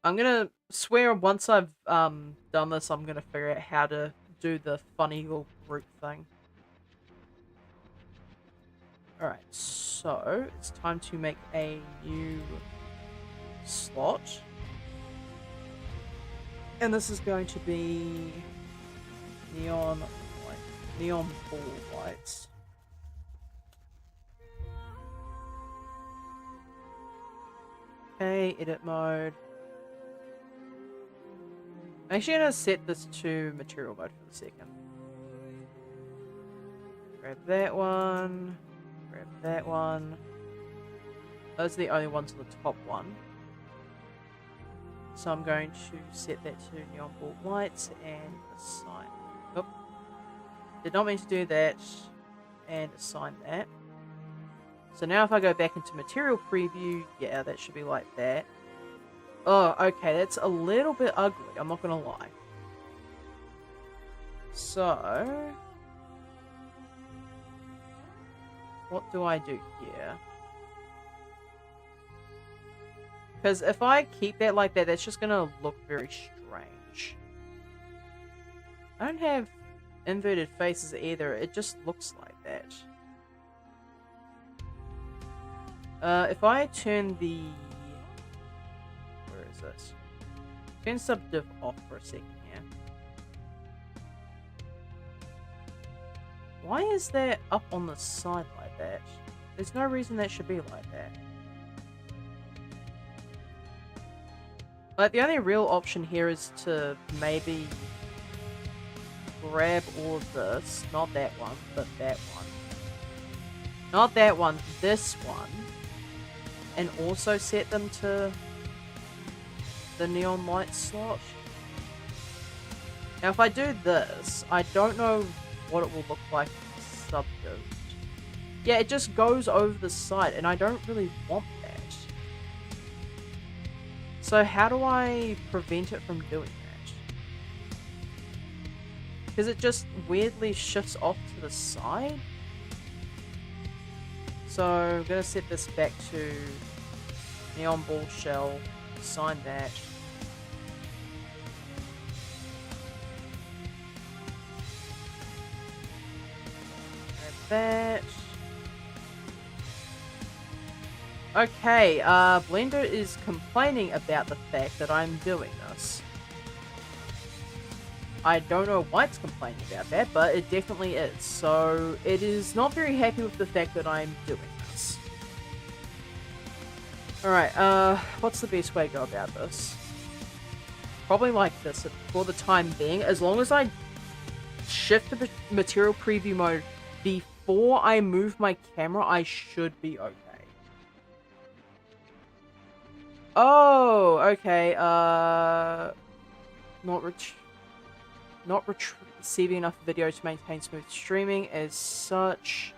I'm gonna swear once I've done this, I'm gonna figure out how to do the funny little group thing. Alright, so it's time to make a new slot. And this is going to be neon ball lights. Okay, edit mode. I'm actually going to set this to material mode for the second. Grab that one. Grab that one. Those are the only ones on the top one. So I'm going to set that to neon ball lights and assign. Oh, did not mean to do that. And assign that. So now if I go back into material preview, yeah, that should be like that. Oh, okay, that's a little bit ugly, I'm not gonna lie. So what do I do here? Because if I keep that like that, that's just gonna look very strange. I don't have inverted faces either, it just looks like that. If I turn the... Where is this? Turn subdiv off for a second here. Why is that up on the side like that? There's no reason that should be like that. Like, the only real option here is to maybe grab all of this. Not that one, but that one. Not that one, this one. And also set them to the neon light slot. Now if I do this, I don't know what it will look like subdiv. Yeah, it just goes over the side and I don't really want that. So how do I prevent it from doing that? Because it just weirdly shifts off to the side. So I'm going to set this back to neon ball shell, assign that. Grab that. Okay, Blender is complaining about the fact that I'm doing this. I don't know why it's complaining about that, but it definitely is. So it is not very happy with the fact that I'm doing this. Alright, what's the best way to go about this? Probably like this for the time being. As long as I shift the material preview mode before I move my camera, I should be okay. Oh, okay, not receiving enough video to maintain smooth streaming as such.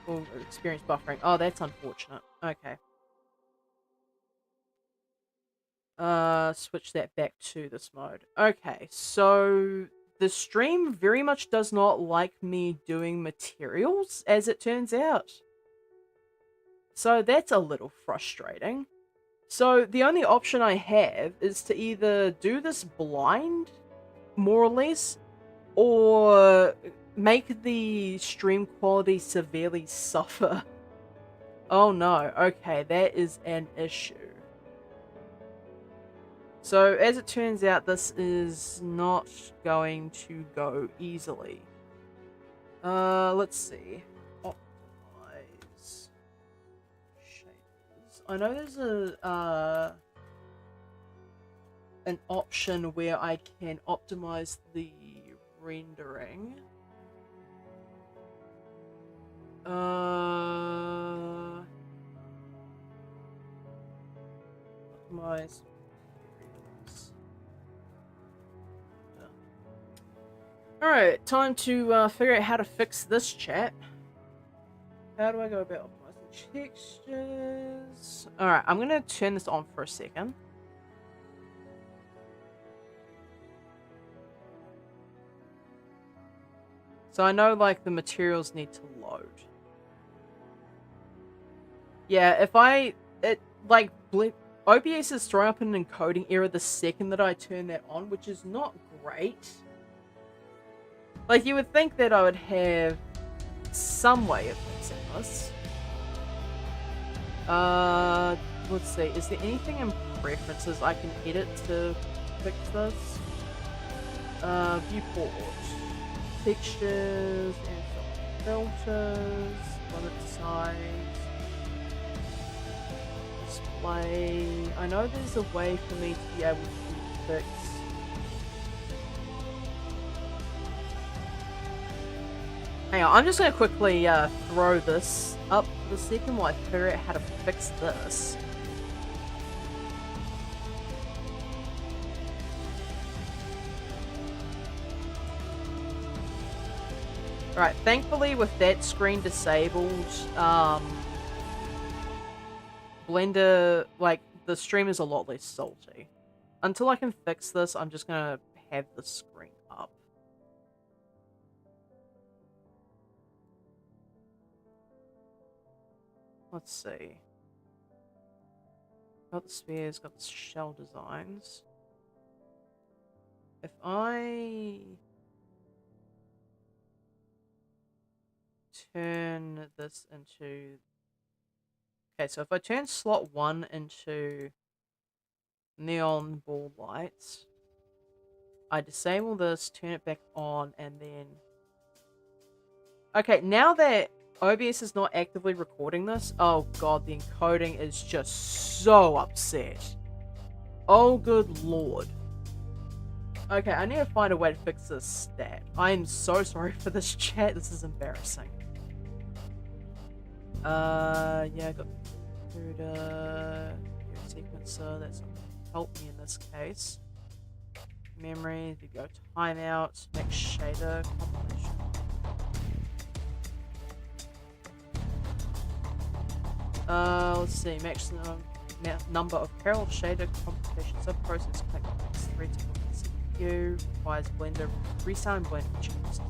Oh, experience buffering. Oh, that's unfortunate. Okay. Switch that back to this mode. Okay, so the stream very much does not like me doing materials, as it turns out. So that's a little frustrating. So the only option I have is to either do this blind, more or less, or make the stream quality severely suffer. Oh no, okay, that is an issue. So as it turns out, this is not going to go easily. Let's see. Optimize shaders. I know there's a an option where I can optimize the rendering. Optimize. Alright, time to figure out how to fix this chat. How do I go about optimizing textures? Alright, I'm gonna turn this on for a second. So I know, like, the materials need to load. Yeah, if OBS is throwing up an encoding error the second that I turn that on, which is not great. Like, you would think that I would have some way of fixing this. Let's see. Is there anything in preferences I can edit to fix this? Viewport. Textures and filters. Limit size. Display. I know there's a way for me to be able to fix. Hang on, I'm just going to quickly throw this up for a second while I figure out how to fix this. Alright, thankfully with that screen disabled, Blender, like, the stream is a lot less salty. Until I can fix this, I'm just going to have the screen up. Let's see. Got the spheres, got the shell designs. If I turn this into... Okay, so if I turn slot 1 into neon ball lights, I disable this, turn it back on, and then... Okay, now that OBS is not actively recording this, oh god, the encoding is just so upset. Oh good lord. Okay, I need to find a way to fix this stat. I am so sorry for this chat, this is embarrassing. Yeah, I got CUDA, sequencer, that's not going to help me in this case. Memory, there you go, timeout, max shader, compilation. Let's see, max number of parallel shader computation subprocess max 3 to CPU, requires Blender, resound Blender changes.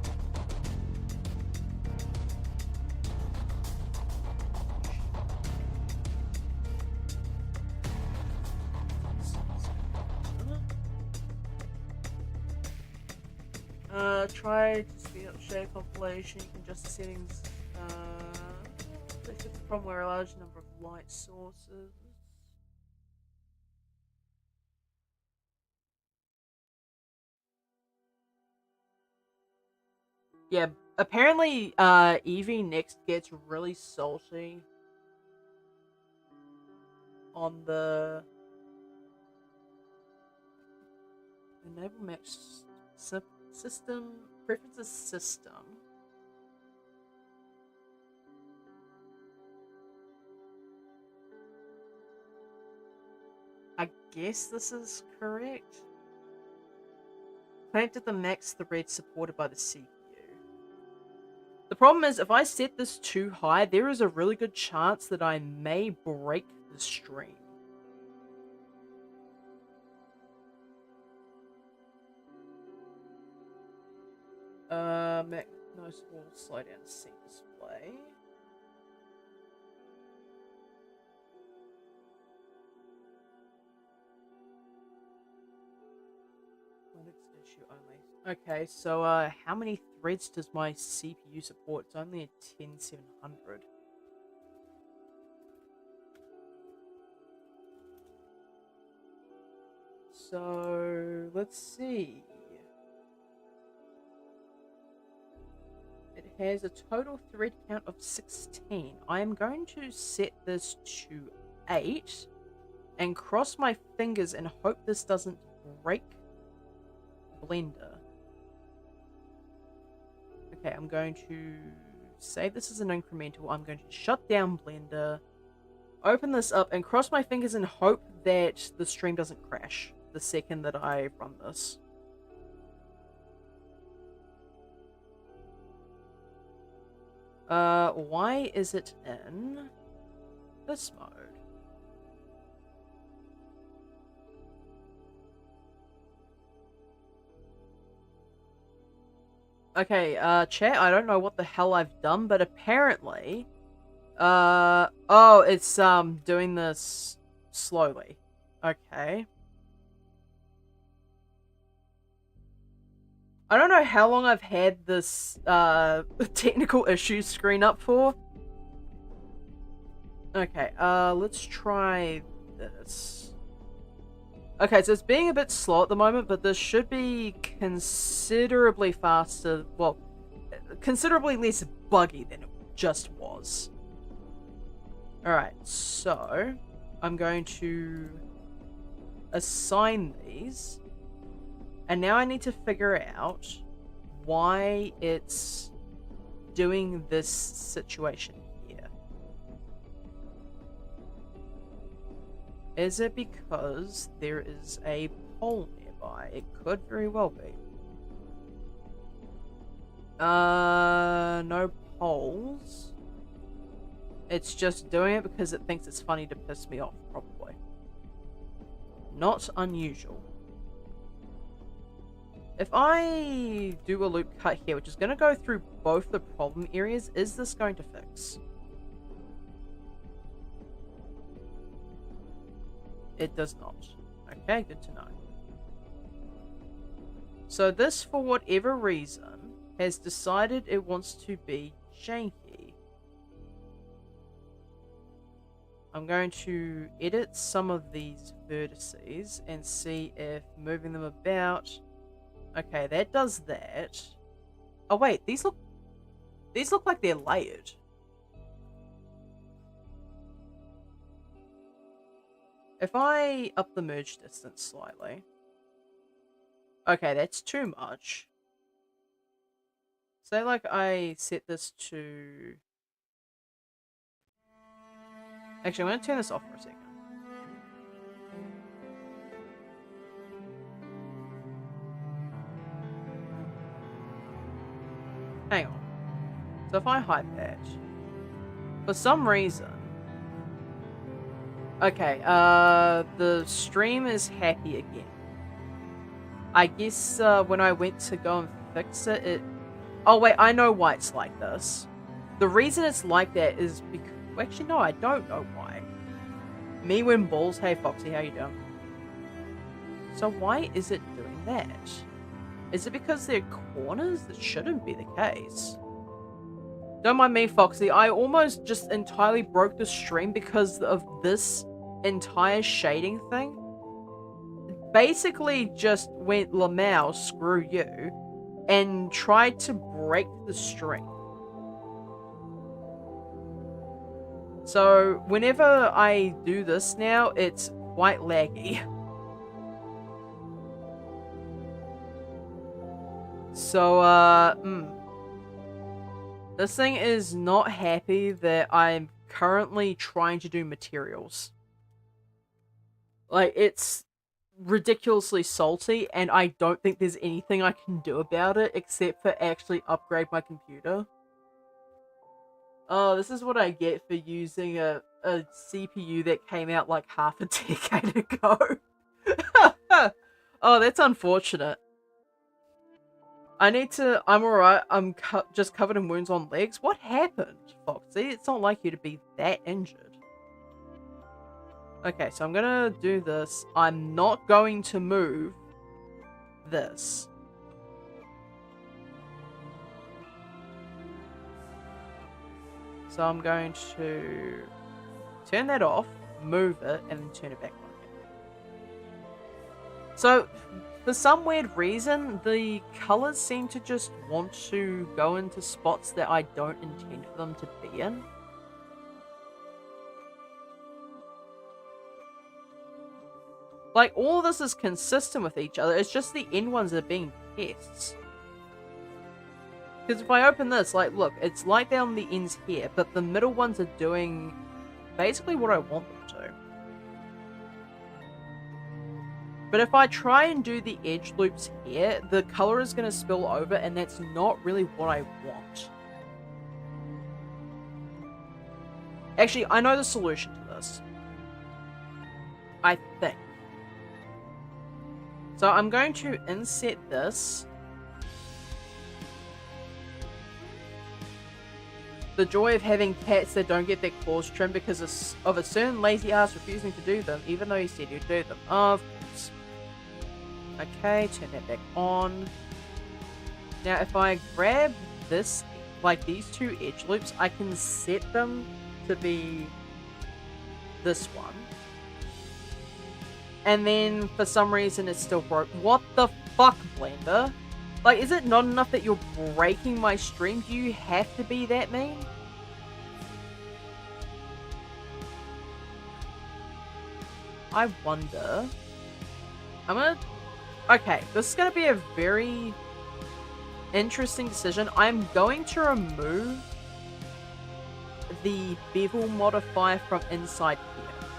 Try to speed up shader compilation, you can adjust the settings, from where a large number of light sources. Yeah, apparently Eevee next gets really salty on the enable max system preferences system. I guess this is correct. Connected the max thread supported by the CPU. The problem is, if I set this too high, there is a really good chance that I may break the stream. Nice, we'll slow down scene display. Issue only. Okay, so how many threads does my CPU support? It's only a 10700. So let's see. It has a total thread count of 16. I am going to set this to 8 and cross my fingers and hope this doesn't break Blender. Okay, I'm going to save this as an incremental. I'm going to shut down Blender, open this up, and cross my fingers and hope that the stream doesn't crash the second that I run this. Why is it in this mode? Okay, chat, I don't know what the hell I've done, but apparently, oh, it's, doing this slowly. Okay. I don't know how long I've had this technical issues screen up for. Okay, let's try this. Okay, so it's being a bit slow at the moment, but this should be considerably faster. Well, considerably less buggy than it just was. Alright, so I'm going to assign these. And now I need to figure out why it's doing this situation here. Is it because there is a pole nearby? It could very well be. No poles. It's just doing it because it thinks it's funny to piss me off, probably. Not unusual. If I do a loop cut here, which is going to go through both the problem areas, is this going to fix? It does not. Okay, good to know. So this, for whatever reason, has decided it wants to be janky. I'm going to edit some of these vertices and see if moving them about... Okay, that does that. Oh wait, these look like they're layered. If I up the merge distance slightly. Okay, that's too much. Say like I set this to... Actually, I'm going to turn this off for a second. Hang on. So if I hide that, for some reason... Okay, the stream is happy again. I guess when I went to go and fix it, it... Oh wait, I know why it's like this. The reason it's like that is because... Actually, no, I don't know why. Me when balls. Hey, Foxy, how you doing? So why is it doing that? Is it because they're corners? That shouldn't be the case. Don't mind me, Foxy. I almost just entirely broke the stream because of this entire shading thing. Basically just went, Lamau, screw you, and tried to break the stream. So, whenever I do this now, it's quite laggy. So, this thing is not happy that I'm currently trying to do materials. Like, it's ridiculously salty, and I don't think there's anything I can do about it except for actually upgrade my computer. Oh, this is what I get for using a CPU that came out like half a decade ago. Oh, that's unfortunate. I'm alright. I'm just covered in wounds on legs. What happened, Foxy? It's not like you to be that injured. Okay, so I'm gonna do this. I'm not going to move this. So I'm going to turn that off, move it, and then turn it back on again. So, for some weird reason, the colors seem to just want to go into spots that I don't intend for them to be in. Like, all of this is consistent with each other, it's just the end ones that are being pests. Because if I open this, like, look, it's light down the ends here, but the middle ones are doing basically what I want them to. But if I try and do the edge loops here, the color is going to spill over, and that's not really what I want. Actually, I know the solution to this. I think. So I'm going to inset this. The joy of having cats that don't get their claws trimmed because of a certain lazy ass refusing to do them, even though he said he'd do them. Of course. Okay, turn that back on. Now, if I grab this, like these two edge loops, I can set them to be this one. And then, for some reason, it's still broke. What the fuck, Blender? Like, is it not enough that you're breaking my stream? Do you have to be that mean? I wonder... Okay, this is gonna be a very interesting decision. I'm going to remove the bevel modifier from inside here.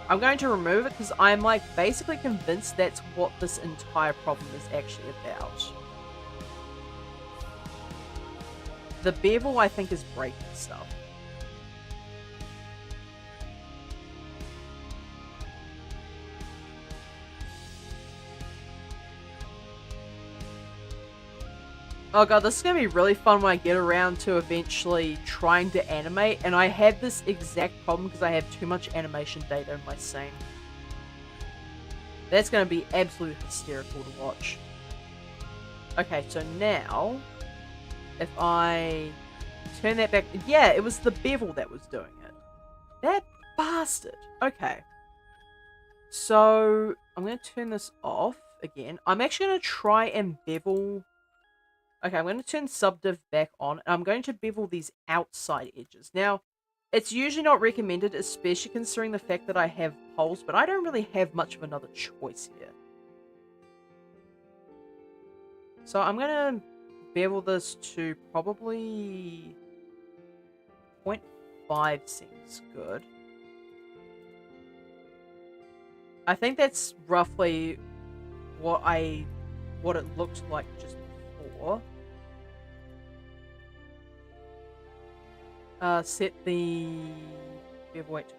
I'm going to remove it because I'm like basically convinced that's what this entire problem is actually about. The bevel, I think, is breaking stuff. Oh god, this is going to be really fun when I get around to eventually trying to animate, and I have this exact problem because I have too much animation data in my scene. That's going to be absolutely hysterical to watch. Okay, so now, if I turn that back... Yeah, it was the bevel that was doing it. That bastard. Okay. So, I'm going to turn this off again. I'm actually going to try and bevel... Okay, I'm going to turn subdiv back on, and I'm going to bevel these outside edges. Now, it's usually not recommended, especially considering the fact that I have poles, but I don't really have much of another choice here. So I'm going to bevel this to probably 0.5 seems good. I think that's roughly what it looked like just before. Set the bevel weight to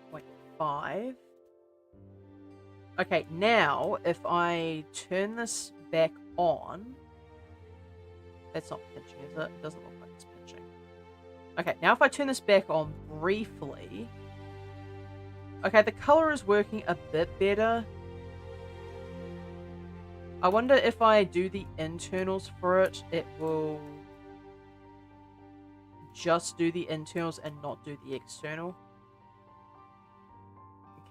0.5. Okay, now if I turn this back on, that's not pinching, is it? It doesn't look like it's pinching. Okay, now if I turn this back on briefly, okay, the color is working a bit better. I wonder if I do the internals for it, it will just do the internals and not do the external.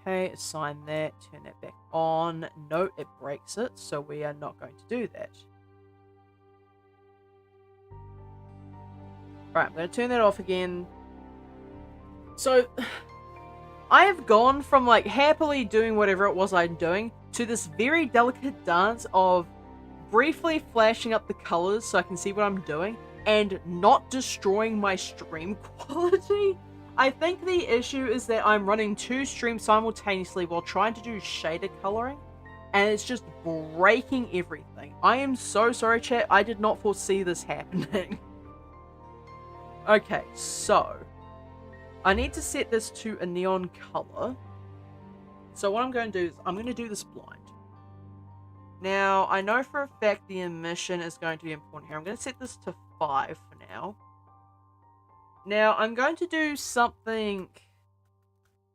Okay, assign that, turn that back on. No, it breaks it, so we are not going to do that. Right, I'm going to turn that off again. So, I have gone from like happily doing whatever it was I'm doing to this very delicate dance of briefly flashing up the colors so I can see what I'm doing and not destroying my stream quality. I think the issue is that I'm running two streams simultaneously while trying to do shader coloring, and it's just breaking everything. I am so sorry, chat. I did not foresee this happening. Okay, so I need to set this to a neon color. So what I'm going to do is I'm going to do this blind. Now, I know for a fact the emission is going to be important here. I'm going to set this to 5 for now. Now, I'm going to do something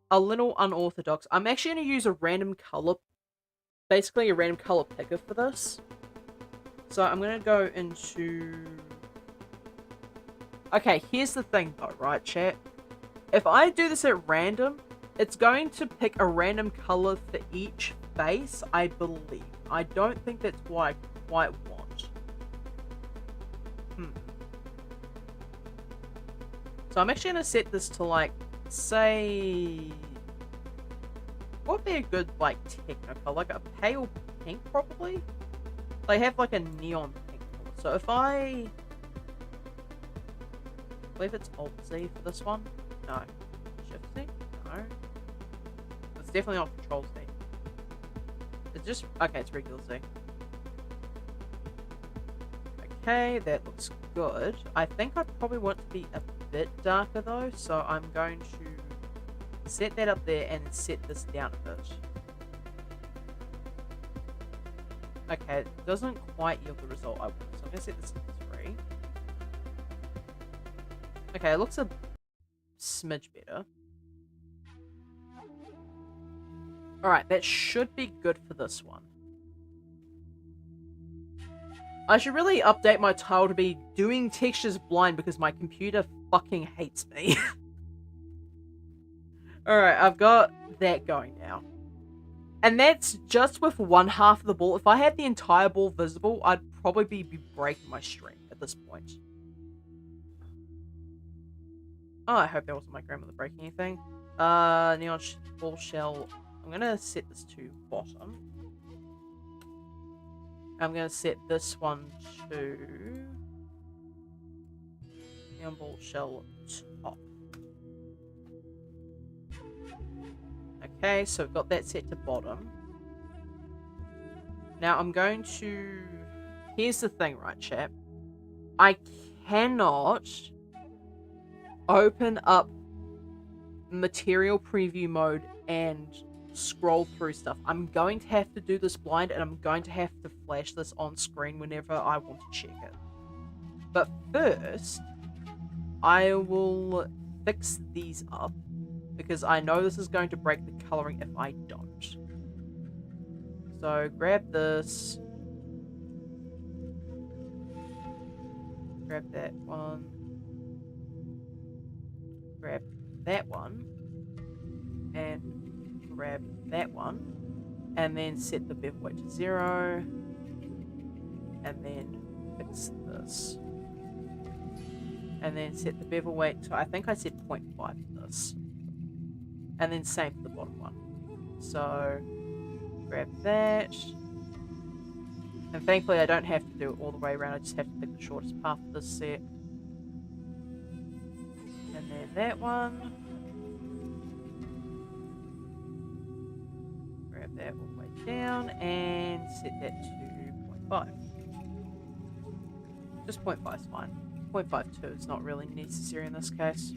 a little unorthodox. I'm actually going to use a random color, basically a random color picker for this. So I'm going to go into... Okay, here's the thing though, right, chat? If I do this at random, it's going to pick a random color for each face, I believe. I don't think that's what I quite want. So I'm actually going to set this to, like, say... What would be a good, like, technicolor? Like a pale pink, probably? They have, like, a neon pink color. So if I believe it's Alt-Z for this one. No. Shift-Z? No. It's definitely not Control-Z. It's just... Okay, it's regular Z. Okay, that looks good. I think I probably want to be a bit darker though, so I'm going to set that up there and set this down a bit. Okay, it doesn't quite yield the result I want, so I'm going to set this to 3. Okay, it looks a smidge better. Alright, that should be good for this one. I should really update my tile to be doing textures blind because my computer fucking hates me. Alright, I've got that going now. And that's just with one half of the ball. If I had the entire ball visible, I'd probably be breaking my stream at this point. Oh, I hope that wasn't my grandmother breaking anything. Neon ball shell. I'm gonna set this to bottom. I'm gonna set this one to neon ball shell top. Okay, so we've got that set to bottom. Now I'm going to... Here's the thing, right, chap? I cannot open up material preview mode and scroll through stuff. I'm going to have to do this blind, and I'm going to have to flash this on screen whenever I want to check it. But first, I will fix these up, because I know this is going to break the coloring if I don't. So grab this. Grab that one. Grab that one. And grab that one. And then set the bevel weight to 0. And then fix this. And then set the bevel weight to, I think I said 0.5 for this. And then same for the bottom one. So, grab that. And thankfully I don't have to do it all the way around, I just have to pick the shortest path for this set. And then that one. Grab that all the way down and set that to 0.5. Just 0.5 is fine. 0.52 is not really necessary in this case.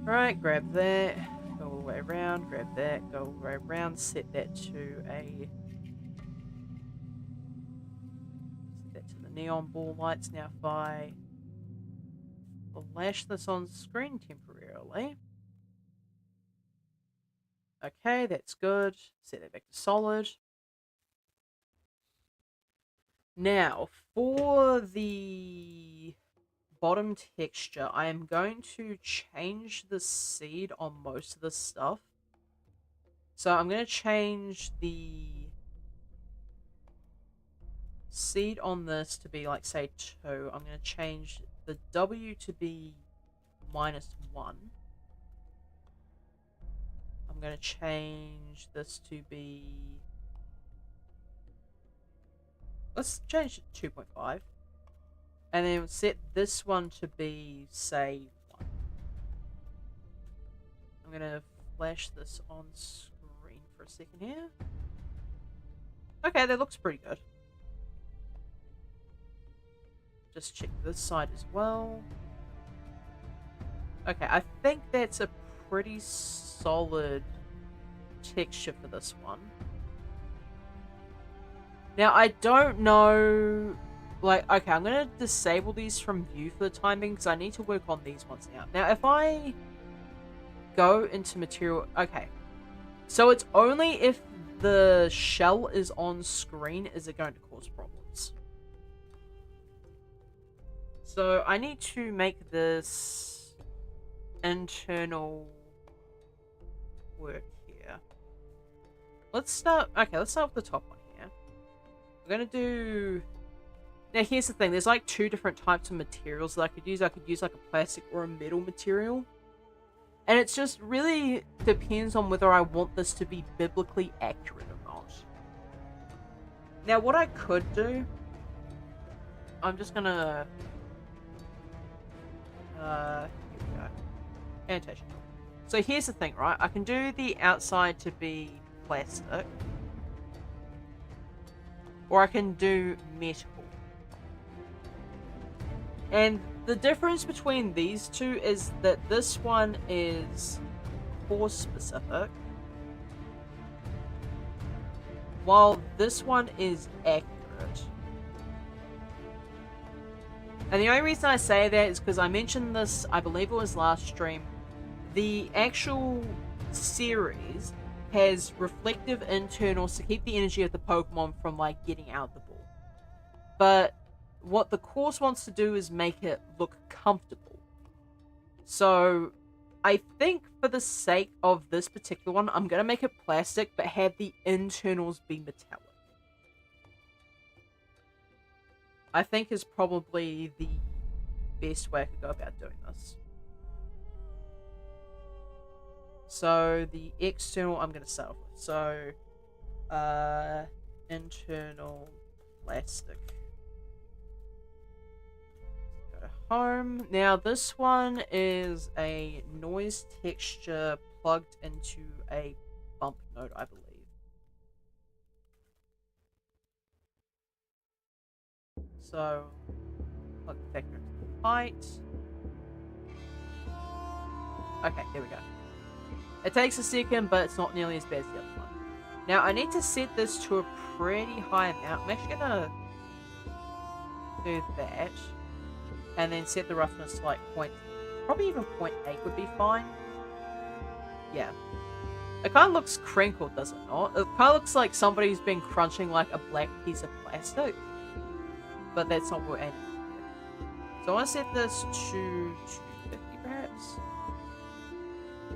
Alright, grab that, go all the way around, grab that, go all the way around, set that to the neon ball lights. Now if I flash this on screen temporarily. Okay, that's good. Set that back to solid. Now, for the bottom texture, I am going to change the seed on most of this stuff. So I'm going to change the seed on this to be like, say, 2. I'm going to change the W to be -1. I'm going to change this to be... Let's change it to 2.5. And then set this one to be, say, 1. I'm going to flash this on screen for a second here. Okay, that looks pretty good. Just check this side as well. Okay, I think that's a pretty solid texture for this one. Now, I don't know... Like, okay, I'm going to disable these from view for the time being, because I need to work on these ones now. Now, if I go into material... Okay. So it's only if the shell is on screen is it going to cause problems. So I need to make this internal work here. Let's start... Okay, let's start with the top one here. We're going to do... Now, here's the thing. There's like 2 different types of materials that I could use. I could use like a plastic or a metal material. And it's just really depends on whether I want this to be biblically accurate or not. Now, what I could do... I'm just gonna... here we go. Annotation. So here's the thing, right? I can do the outside to be plastic. Or I can do metal. And the difference between these two is that this one is course specific, while this one is accurate. And the only reason I say that is because I mentioned this, I believe it was last stream, the actual series has reflective internals to keep the energy of the Pokemon from like getting out of the ball. but what the course wants to do is make it look comfortable. So I think for the sake of this particular one, I'm going to make it plastic, but have the internals be metallic. I think is probably the best way I could go about doing this. So the external I'm going to start with. So, internal plastic. Go to home. Now this one is a noise texture plugged into a bump node, I believe. So, plug the factor into the height. Okay, there we go. It takes a second, but it's not nearly as bad as the other one. Now, I need to set this to a pretty high amount. I'm actually gonna do that. And then set the roughness to like probably even 0.8 would be fine. Yeah. It kind of looks crinkled, does it not? It kind of looks like somebody's been crunching like a black piece of plastic. But that's not what we're aiming for. So I want to set this to 250 perhaps.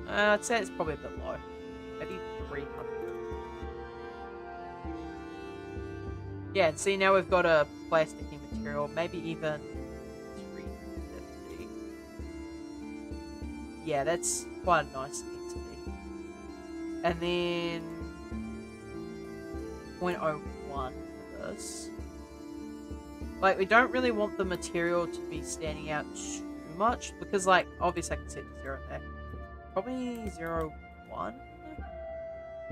I'd say it's probably a bit low. Maybe 300. Yeah, and see now we've got a plasticky material, maybe even 350. Yeah, that's quite a nice density. And then 0.01 for this. Like, we don't really want the material to be standing out too much, because, like, obviously I can set to 0 there. Probably 0.1?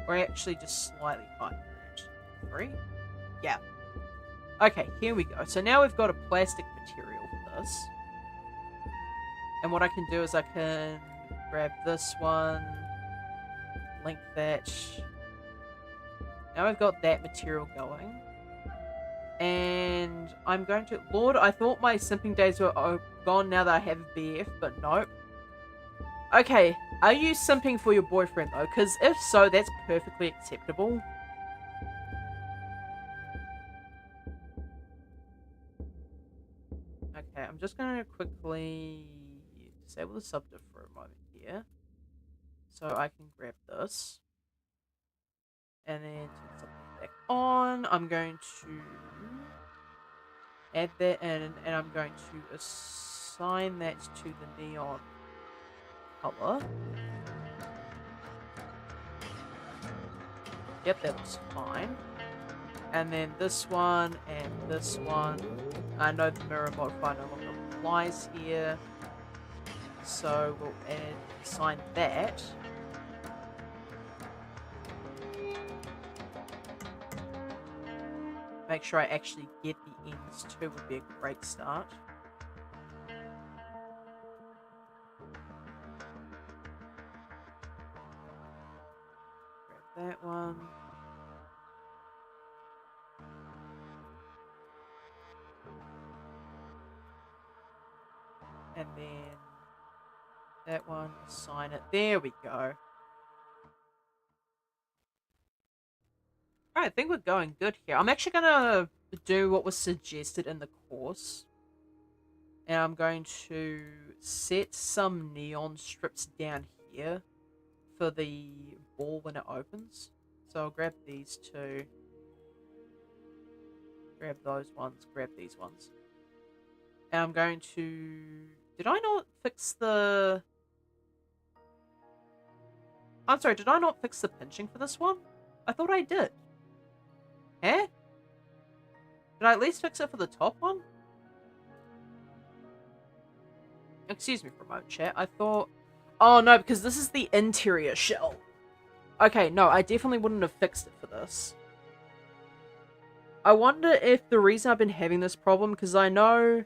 Or actually just slightly higher than that. 3? Yeah. Okay, here we go. So now we've got a plastic material for this. And what I can do is I can grab this one, link that. Now we've got that material going. And I'm going to... Lord, I thought my simping days were gone now that I have a BF, but nope. Okay, are you simping for your boyfriend, though? Because if so, that's perfectly acceptable. Okay, I'm just going to quickly disable the subdiv for a moment here. So I can grab this. And then turn something back on. I'm going to add that in, and I'm going to assign that to the neon color. Yep, that looks fine. And then this one and this one. I know the mirror modifier no longer applies here. So we'll assign that. Make sure I actually get the ends too would be a great start. Grab that one. And then that one, assign it. There we go. I think we're going good here. I'm actually going to do what was suggested in the course. And I'm going to set some neon strips down here for the ball when it opens. So I'll grab these two. Grab those ones. Grab these ones. And I'm going to... Did I not fix the... I'm sorry, did I not fix the pinching for this one? I thought I did. Eh? Did I at least fix it for the top one? Excuse me for a moment, chat. I thought... Oh, no, because this is the interior shell. Okay, no, I definitely wouldn't have fixed it for this. I wonder if the reason I've been having this problem, because I know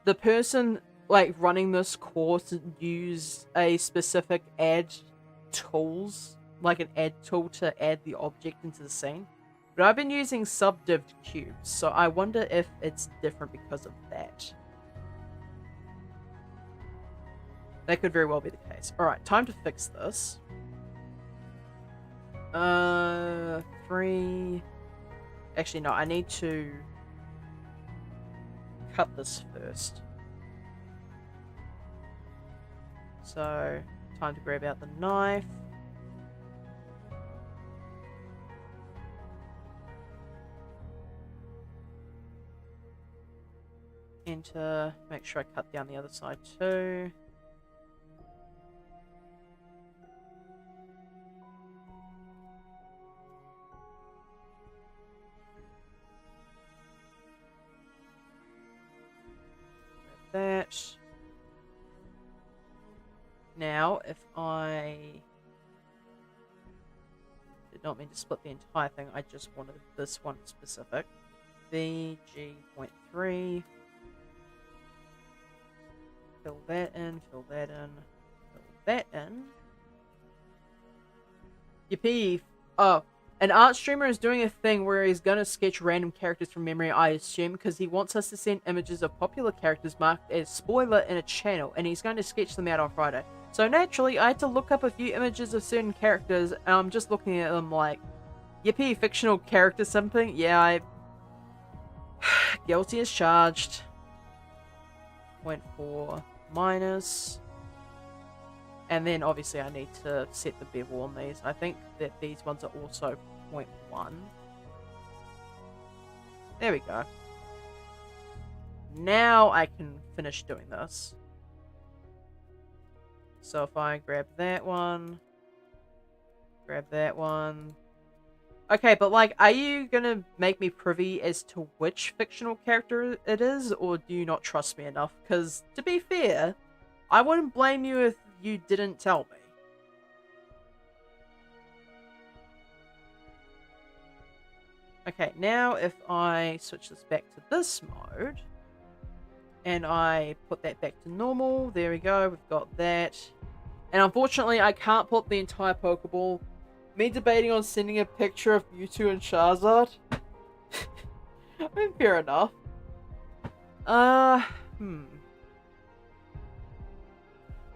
the person, like, running this course used a specific add tools, like an add tool to add the object into the scene. But I've been using subdived cubes, so I wonder if it's different because of that. That could very well be the case. Alright, time to fix this. 3... Actually, no, I need to cut this first. So, time to grab out the knife. Enter. Make sure I cut down the other side too. That. Now, if I did not mean to split the entire thing, I just wanted this one specific. VG.3. Fill that in, fill that in, fill that in. Yippee. Oh, an art streamer is doing a thing where he's gonna sketch random characters from memory, I assume, because he wants us to send images of popular characters marked as spoiler in a channel, and he's going to sketch them out on Friday. So naturally, I had to look up a few images of certain characters, and I'm just looking at them like, yippee, fictional character something? Yeah, I... Guilty as charged. 0.4 minus... And then, obviously, I need to set the bevel on these. I think that these ones are also 0.1. There we go. Now I can finish doing this. So if I grab that one... Grab that one... Okay, but, like, are you gonna make me privy as to which fictional character it is? Or do you not trust me enough? Because, to be fair, I wouldn't blame you if you didn't tell me. Okay, now if I switch this back to this mode, and I put that back to normal, there we go, we've got that. And unfortunately, I can't put the entire Pokeball. Me debating on sending a picture of Mewtwo and Charizard. I mean, fair enough.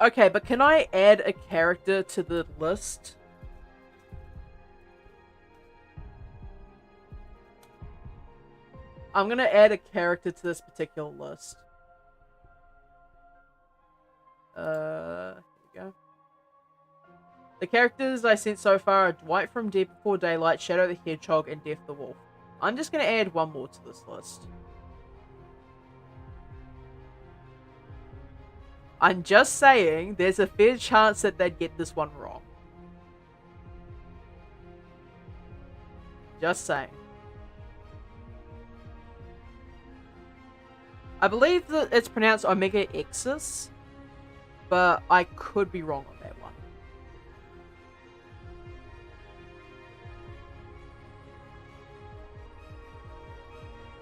Okay, but can I add a character to the list? I'm gonna add a character to this particular list. Here we go. The characters I sent so far are Dwight from Dead Before Daylight, Shadow the Hedgehog, and Death the Wolf. I'm just gonna add one more to this list. I'm just saying, there's a fair chance that they'd get this one wrong. Just saying. I believe that it's pronounced Omega Exus, but I could be wrong on that one.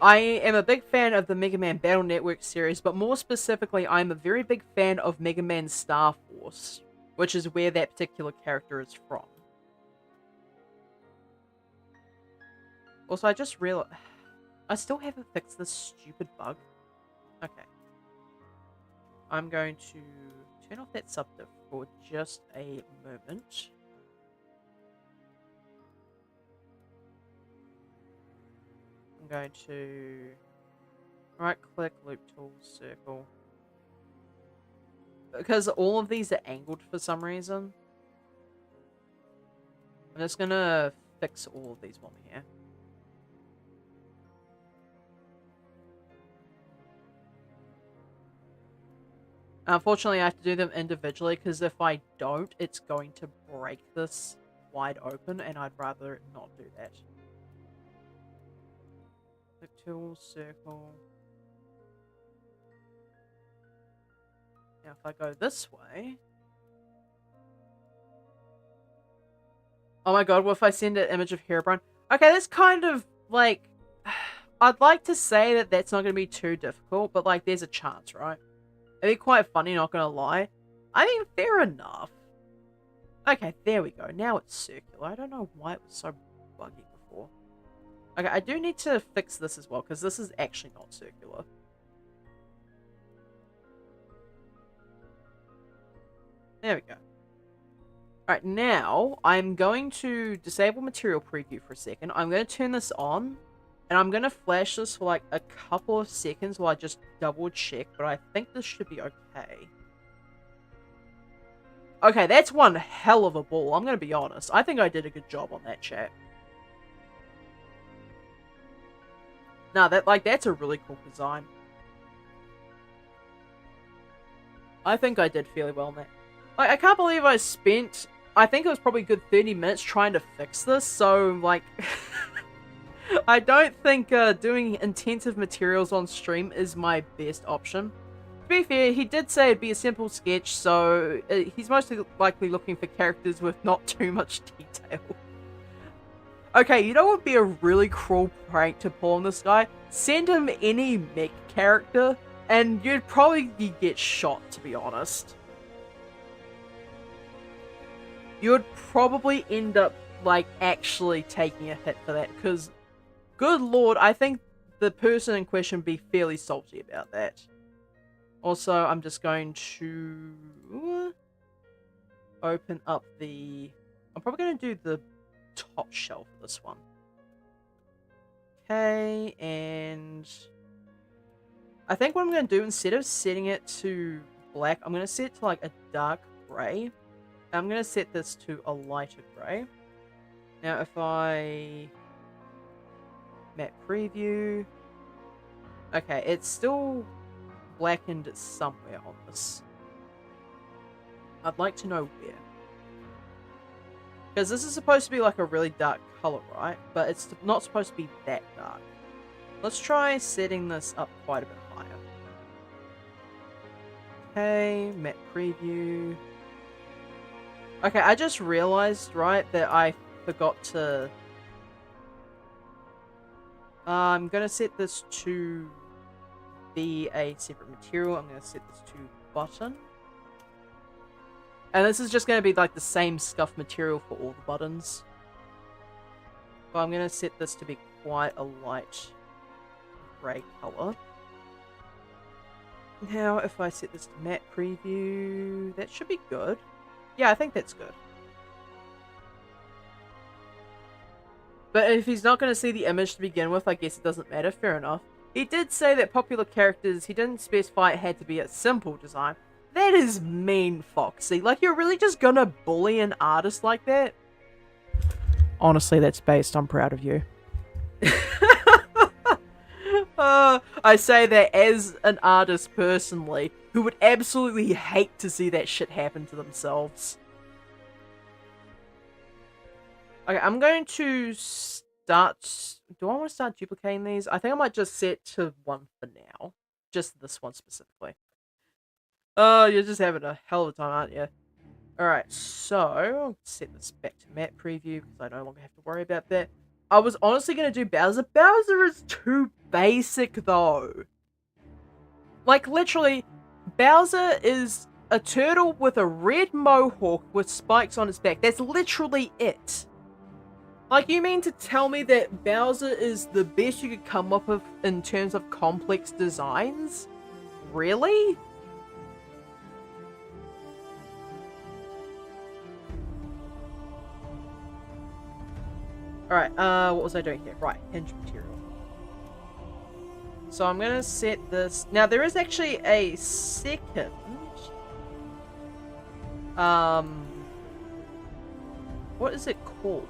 I am a big fan of the Mega Man Battle Network series, but more specifically, I'm a very big fan of Mega Man Star Force, which is where that particular character is from. Also, I just realized... I still haven't fixed this stupid bug. Okay. I'm going to turn off that subdiv for just a moment. I'm going to right click, loop tool, circle. Because all of these are angled for some reason. I'm just gonna fix all of these while we're here. Unfortunately, I have to do them individually, because if I don't, it's going to break this wide open, and I'd rather not do that. Click tool, circle. Now, if I go this way... Oh my god, what if I send an image of Herobrine? Okay, that's kind of, like... I'd like to say that that's not going to be too difficult, but, like, there's a chance, right? It'd be quite funny, not gonna lie. I mean, fair enough. Okay, there we go. Now it's circular. I don't know why it was so buggy before. Okay, I do need to fix this as well, because this is actually not circular. There we go. Alright, now I'm going to disable material preview for a second. I'm going to turn this on And I'm going to flash this for like a couple of seconds while I just double check, but I think this should be okay. Okay, that's one hell of a ball, I'm going to be honest. I think I did a good job on that, chat. No, that's a really cool design. I think I did fairly well on that. Like, I can't believe I spent, I think it was probably a good 30 minutes trying to fix this, so, like, I don't think doing intensive materials on stream is my best option. To be fair, he did say it'd be a simple sketch, so he's mostly likely looking for characters with not too much detail. Okay, you know what would be a really cruel prank to pull on this guy? Send him any mech character, and you'd probably get shot, to be honest. You'd probably end up, like, actually taking a hit for that, because, good lord, I think the person in question would be fairly salty about that. Also, I'm just going to open up the... I'm probably going to do the top shelf of this one. Okay, and I think what I'm going to do, instead of setting it to black, I'm going to set it to like a dark gray. I'm going to set this to a lighter gray. Now if I map preview, okay, it's still blackened somewhere on this. I'd like to know where. Because this is supposed to be like a really dark color, right? But it's not supposed to be that dark. Let's try setting this up quite a bit higher. Okay, map preview. Okay, I just realized, right, that I forgot to... I'm going to set this to be a separate material. I'm going to set this to button. And this is just going to be like the same scuff material for all the buttons. But I'm going to set this to be quite a light grey colour. Now, if I set this to matte preview, that should be good. Yeah, I think that's good. But if he's not going to see the image to begin with, I guess it doesn't matter. Fair enough. He did say that popular characters, he didn't specify it had to be a simple design. That is mean, Foxy. Like, you're really just gonna bully an artist like that? Honestly, that's based. I'm proud of you. I say that as an artist personally, who would absolutely hate to see that shit happen to themselves. Okay, I'm going to start... Do I want to start duplicating these? I think I might just set to one for now. Just this one specifically. Oh, you're just having a hell of a time, aren't you? Alright, so I'll set this back to matte preview because I no longer have to worry about that. I was honestly going to do Bowser. Bowser is too basic, though. Like, literally, Bowser is a turtle with a red mohawk with spikes on its back. That's literally it. Like, you mean to tell me that Bowser is the best you could come up with in terms of complex designs? Really? Alright, what was I doing here? Right, hinge material. So I'm gonna set this... Now, there is actually a second... What is it called?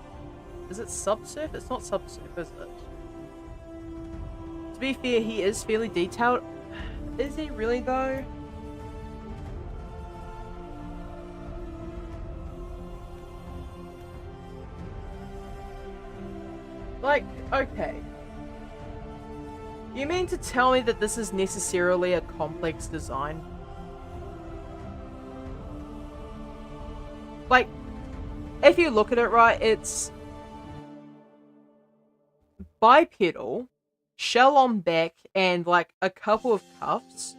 Is it Subsurf? It's not Subsurf, is it? To be fair, he is fairly detailed. Is he really, though? Like, okay. You mean to tell me that this is necessarily a complex design? Like, if you look at it right, it's bipedal, shell on back, and like a couple of cuffs.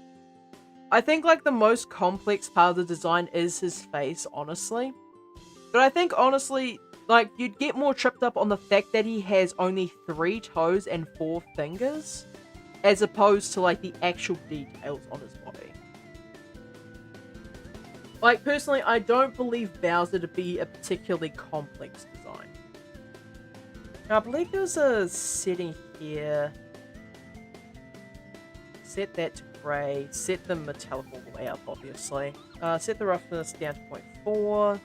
I think like the most complex part of the design is his face, honestly. But I think honestly, like, you'd get more tripped up on the fact that he has only 3 toes and 4 fingers, as opposed to like the actual details on his body. Like, personally, I don't believe Bowser to be a particularly complex design. Now, I believe there's a setting here. Set that to grey. Set the metallic all the way up, obviously. Set the roughness down to 0.4.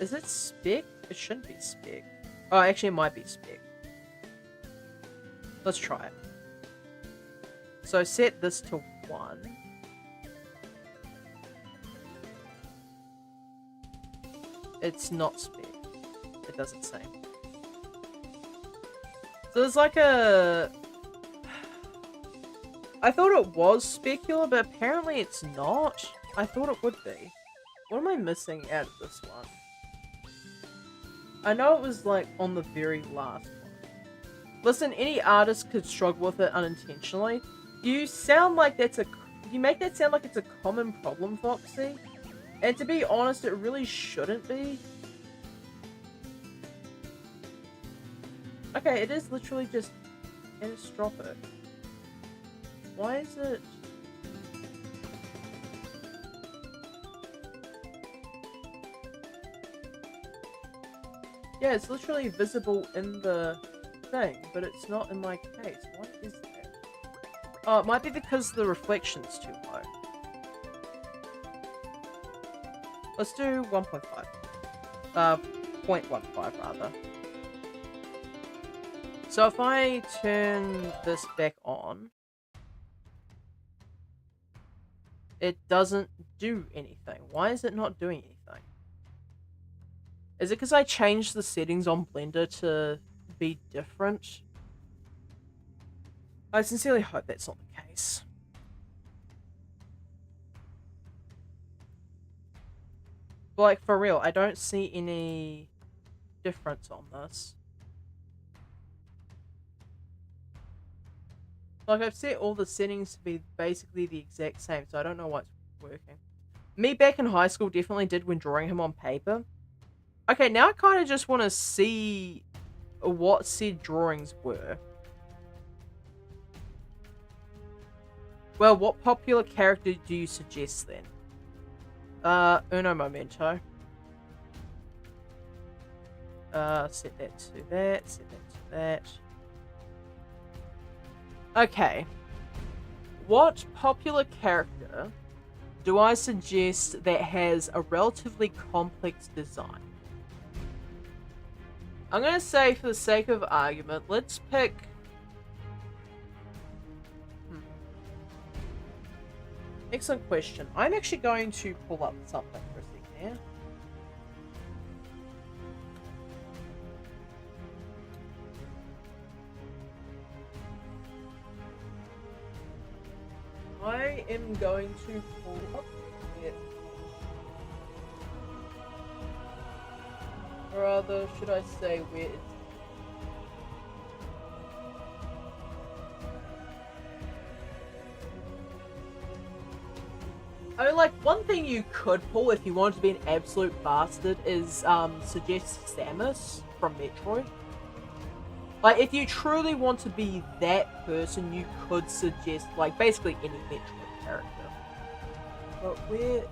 Is it spec? It shouldn't be spec. Oh, actually it might be spec. Let's try it. So set this to 1. It's not spec. It doesn't say. So there's like a... I thought it was specular, but apparently it's not. I thought it would be. What am I missing out of this one? I know it was like on the very last one. Listen, any artist could struggle with it unintentionally. You sound like that's a... You make that sound like it's a common problem, Foxy. And to be honest, it really shouldn't be. Okay, it is literally just anisotropic. Why is it... Yeah, it's literally visible in the thing, but it's not in my case. What is that? Oh, it might be because the reflection's too low. Let's do 1.5. 0.15 rather. So if I turn this back on, it doesn't do anything. Why is it not doing anything? Is it because I changed the settings on Blender to be different? I sincerely hope that's not the case. But like, for real, I don't see any difference on this. Like, I've set all the settings to be basically the exact same, so I don't know why it's working. Me back in high school definitely did when drawing him on paper. Okay, now I kind of just want to see what said drawings were. Well, what popular character do you suggest then? Uno Momento. Set that to that, set that to that. Okay. What popular character do I suggest that has a relatively complex design? I'm going to say, for the sake of argument, let's pick... Excellent question. I'm actually going to pull up something for a second here. I am going to pull up it. Or rather, should I say where it's... I mean, like, one thing you could pull if you wanted to be an absolute bastard is, suggest Samus from Metroid. Like, if you truly want to be that person, you could suggest, like, basically any Metroid character. But where is...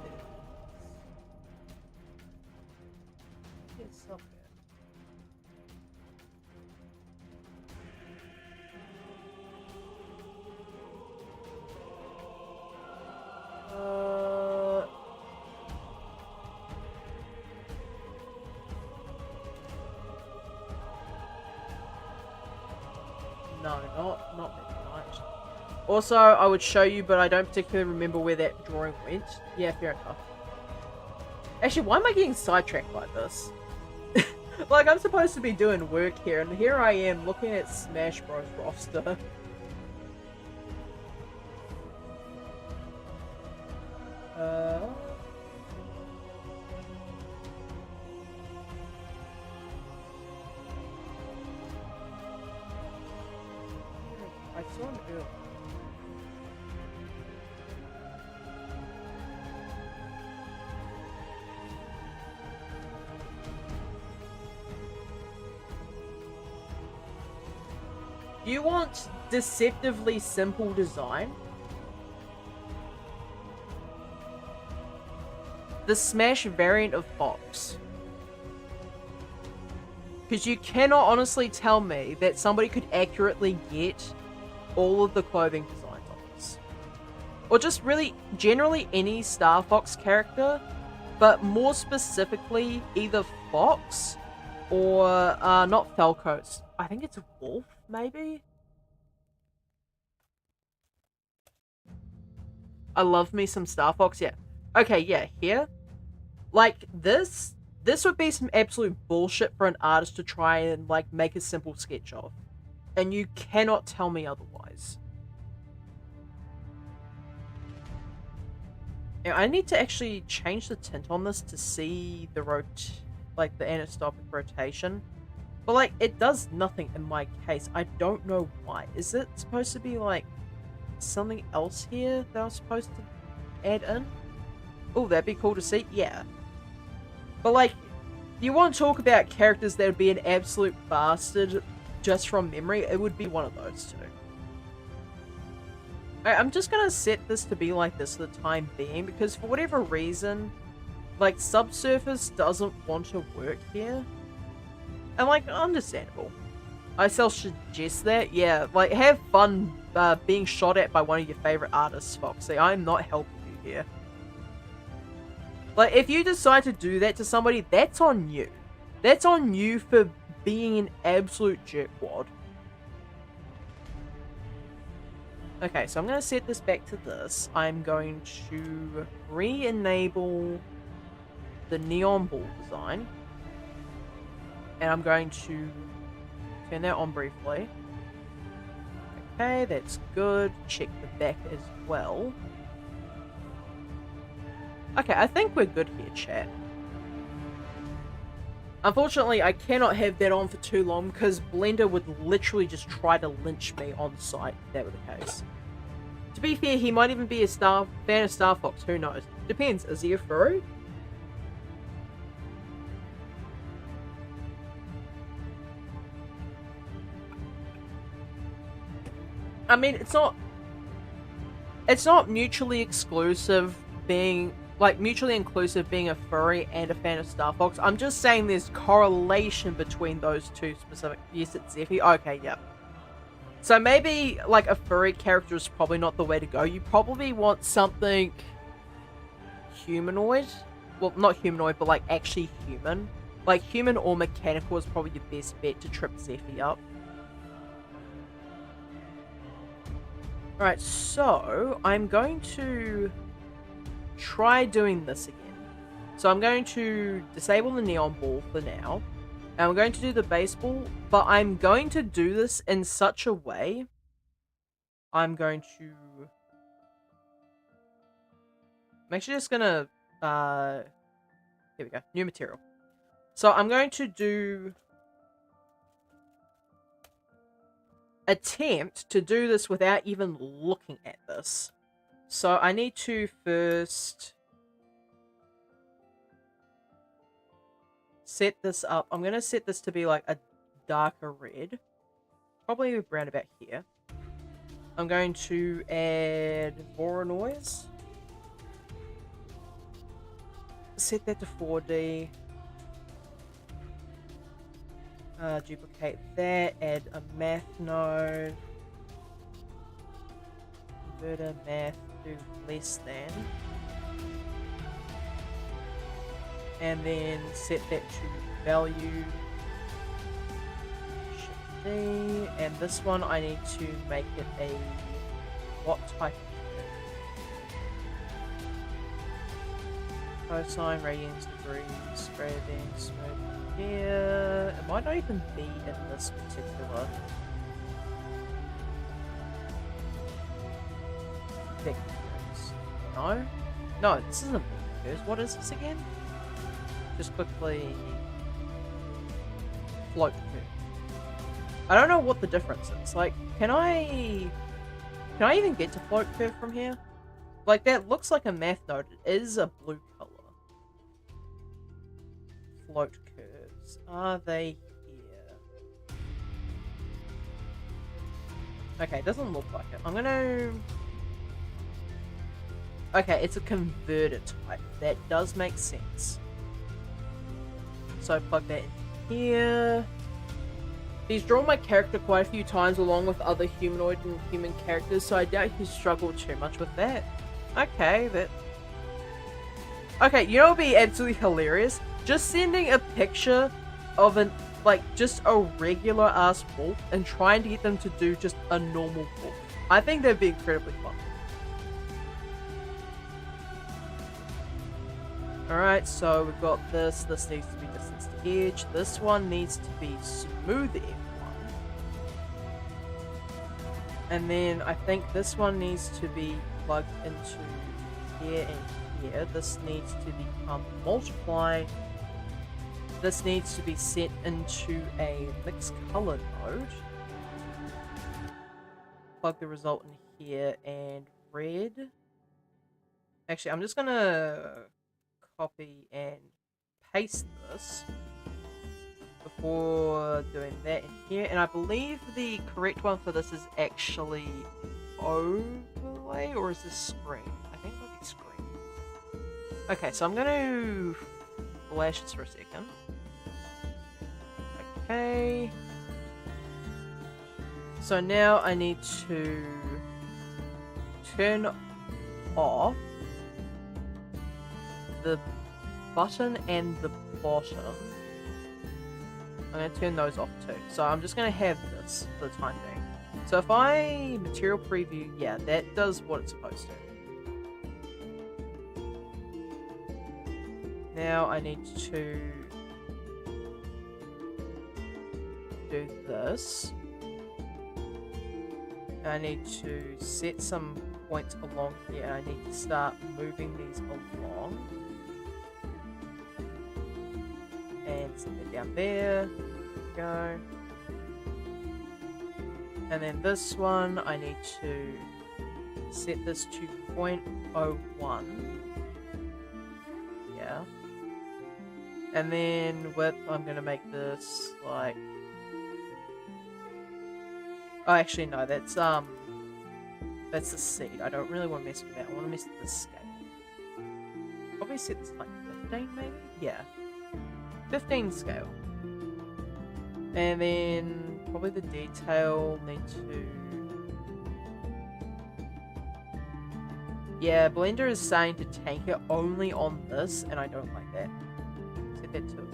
It's somewhere. No, not Midnight. Also, I would show you, but I don't particularly remember where that drawing went. Yeah, fair enough. Actually, why am I getting sidetracked like this? Like, I'm supposed to be doing work here, and here I am looking at Smash Bros. Roster. I saw him earlier. You want deceptively simple design? The Smash variant of Fox. Because you cannot honestly tell me that somebody could accurately get all of the clothing designs on this. Or just really, generally any Star Fox character, but more specifically, either Fox or, not Falcos. I think it's a wolf, maybe? I love me some Star Fox, yeah. Okay, yeah, here. Like, this would be some absolute bullshit for an artist to try and, like, make a simple sketch of. And you cannot tell me otherwise. Now, I need to actually change the tint on this to see the the anisotropic rotation. But, like, it does nothing in my case. I don't know why. Is it supposed to be, like, something else here that I was supposed to add in? Oh, that'd be cool to see. Yeah. But, like, you want to talk about characters that would be an absolute bastard just from memory, it would be one of those two. I'm just gonna set this to be like this for the time being, because for whatever reason, like, Subsurface doesn't want to work here. And, like, understandable. I still suggest that, yeah, like, have fun being shot at by one of your favorite artists, Foxy. I'm not helping you here. Like, if you decide to do that to somebody, that's on you. That's on you for being an absolute jerkwad. Okay, so I'm going to set this back to this. I'm going to re-enable the neon ball design. And I'm going to turn that on briefly. Okay, that's good. Check the back as well. Okay, I think we're good here, chat. Unfortunately, I cannot have that on for too long because Blender would literally just try to lynch me on site if that were the case. To be fair, he might even be a fan of Star Fox, who knows? Depends, is he a furry? I mean, it's not mutually exclusive being, like, mutually inclusive being a furry and a fan of Star Fox. I'm just saying there's correlation between those two specific. Yes, it's Zephy. Okay, yep. So maybe, like, a furry character is probably not the way to go. You probably want something humanoid. Well, not humanoid, but, like, actually human. Like, human or mechanical is probably your best bet to trip Zephy up. Alright, so I'm going to try doing this again. So I'm going to disable the neon ball for now. And I'm going to do the baseball, but I'm going to do this in such a way. I'm actually just gonna, here we go, new material. So I'm going to attempt to do this without even looking at this. So I need to first set this up. I'm going to set this to be like a darker red. Probably around about here. I'm going to add Voronoi. Set that to 4D. Duplicate that, add a math node, converter math to less than, and then set that to value, Shift D, and this one I need to make it a what type of cosine, radians, degrees, radians, smooth. Yeah, it might not even be in this particular vectors. No? No, this isn't vectors. What is this again? Just quickly float curve. I don't know what the difference is. Like, can I even get to float curve from here? Like, that looks like a math node. It is a blue color. Float curve. Are they here? Okay, it doesn't look like it. I'm gonna... Okay, it's a converter type. That does make sense. So plug that in here. He's drawn my character quite a few times along with other humanoid and human characters, so I doubt he struggled too much with that. Okay, Okay, you know what would be absolutely hilarious? Just sending a picture of just a regular ass wolf and trying to get them to do just a normal wolf. I think that'd be incredibly fun. Alright, so we've got this. This needs to be distance to edge. This one needs to be smooth F1. And then I think this one needs to be plugged into here and here. This needs to become multiply. This needs to be set into a mixed color mode. Plug the result in here and red. Actually, I'm just gonna copy and paste this before doing that in here. And I believe the correct one for this is actually overlay, or is this screen? I think it might be screen. Okay, so I'm gonna flash this for a second. Okay. So now I need to turn off the button and the bottom. I'm going to turn those off too. So I'm just going to have this for the time being. So if I material preview, yeah, that does what it's supposed to. Now I need to do this. I need to set some points along here, and I need to start moving these along. And set it down there. Go. And then this one, I need to set this to 0.01. Yeah. And then width, I'm gonna make this like. Oh, actually no, that's the seed. I don't really want to mess with that. I want to mess with the scale. Probably set this like 15 maybe? Yeah. 15 scale. And then probably the detail need to... Yeah, Blender is saying to tank it only on this, and I don't like that. Set that to...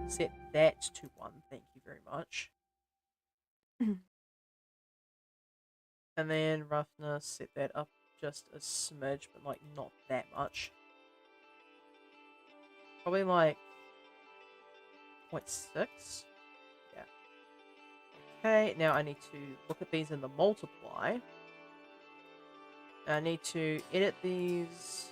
Set that to 1, thank you very much. And then roughness, set that up just a smidge, but like not that much. Probably like 0.6. Yeah. Okay, now I need to look at these in the multiply. I need to edit these.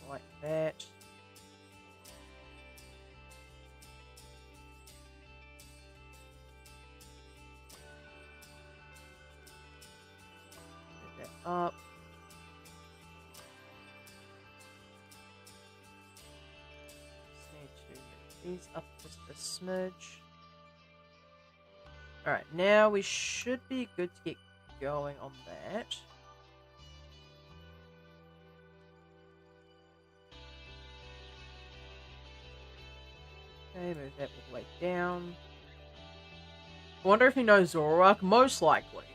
Like that. Up. Just need to move these up just a smidge. Alright, now we should be good to get going on that. Okay, move that all the way down. I wonder if he knows Zoroark. Most likely.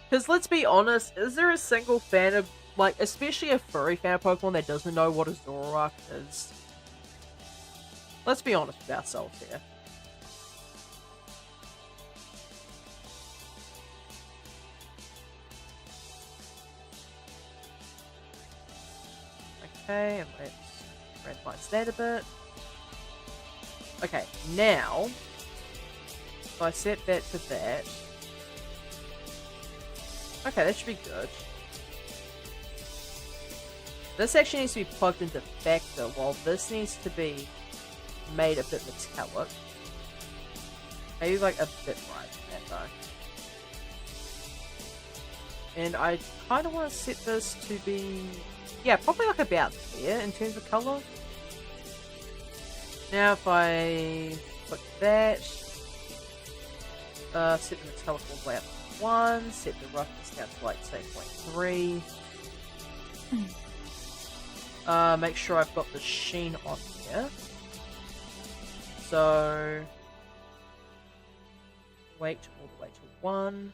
Because let's be honest, is there a single fan of, like, especially a furry fan of Pokemon that doesn't know what a Zoroark is? Let's be honest with ourselves here. Okay, and let's randomize that a bit. Okay, now, if I set that to that, okay, that should be good. This actually needs to be plugged into Factor, while this needs to be made a bit metallic. Maybe like a bit bright in that though. And I kind of want to set this to be, yeah, probably like about there in terms of colour. Now if I put that, set the metallic all the way up to 1, set the roughness down to like say 0.3. Make sure I've got the sheen on here. So weight all the way to 1.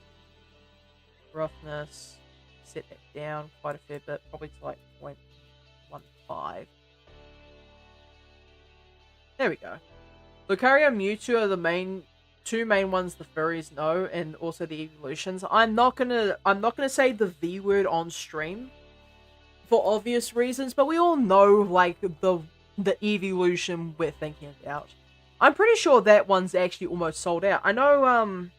Roughness, set that down quite a fair bit, probably to like 0.15. There we go. Lucario and Mewtwo are the two main ones the furries know, and also the evolutions. I'm not gonna say the V word on stream for obvious reasons, but we all know like the evolution we're thinking about. I'm pretty sure that one's actually almost sold out. I know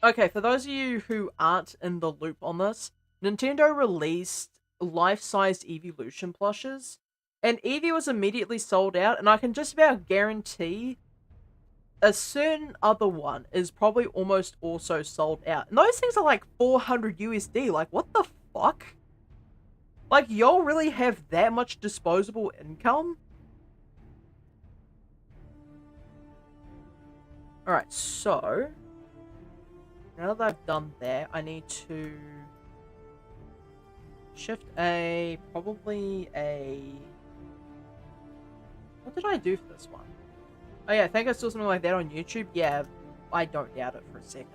okay, for those of you who aren't in the loop on this, Nintendo released life-sized Evolution plushes, and Eevee was immediately sold out, and I can just about guarantee a certain other one is probably almost also sold out. And those things are like 400 USD. Like, what the fuck? Like, y'all really have that much disposable income? Alright, so now that I've done that, I need to shift A, probably a... What did I do for this one? Oh yeah, I think I saw something like that on YouTube. Yeah, I don't doubt it for a second.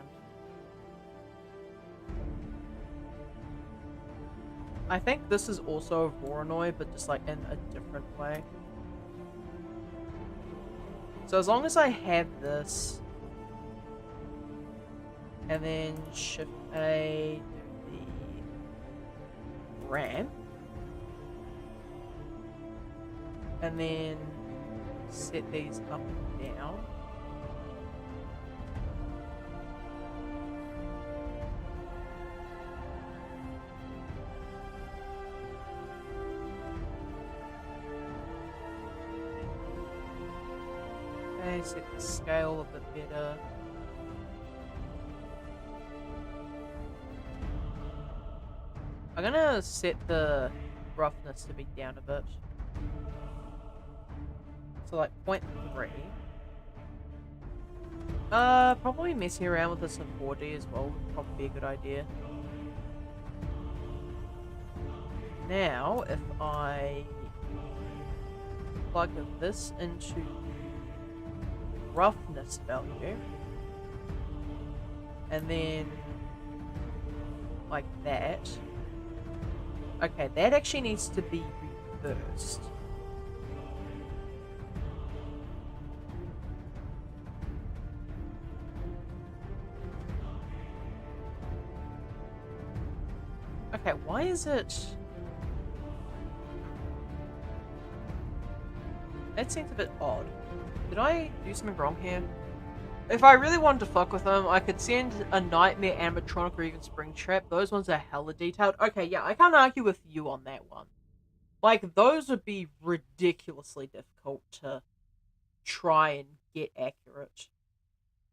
I think this is also a Voronoi, but just like in a different way. So as long as I have this, and then shift A, do the ramp, and then set these up and down. Okay, set the scale a bit better. I'm gonna set the roughness to be down a bit. So like 0.3. Probably messing around with this in 4D as well would probably be a good idea. Now, if I plug this into the roughness value, and then like that. Okay, that actually needs to be reversed. Okay, why is it... That seems a bit odd. Did I do something wrong here? If I really wanted to fuck with them, I could send a Nightmare animatronic or even Springtrap. Those ones are hella detailed. Okay, yeah, I can't argue with you on that one. Like, those would be ridiculously difficult to try and get accurate.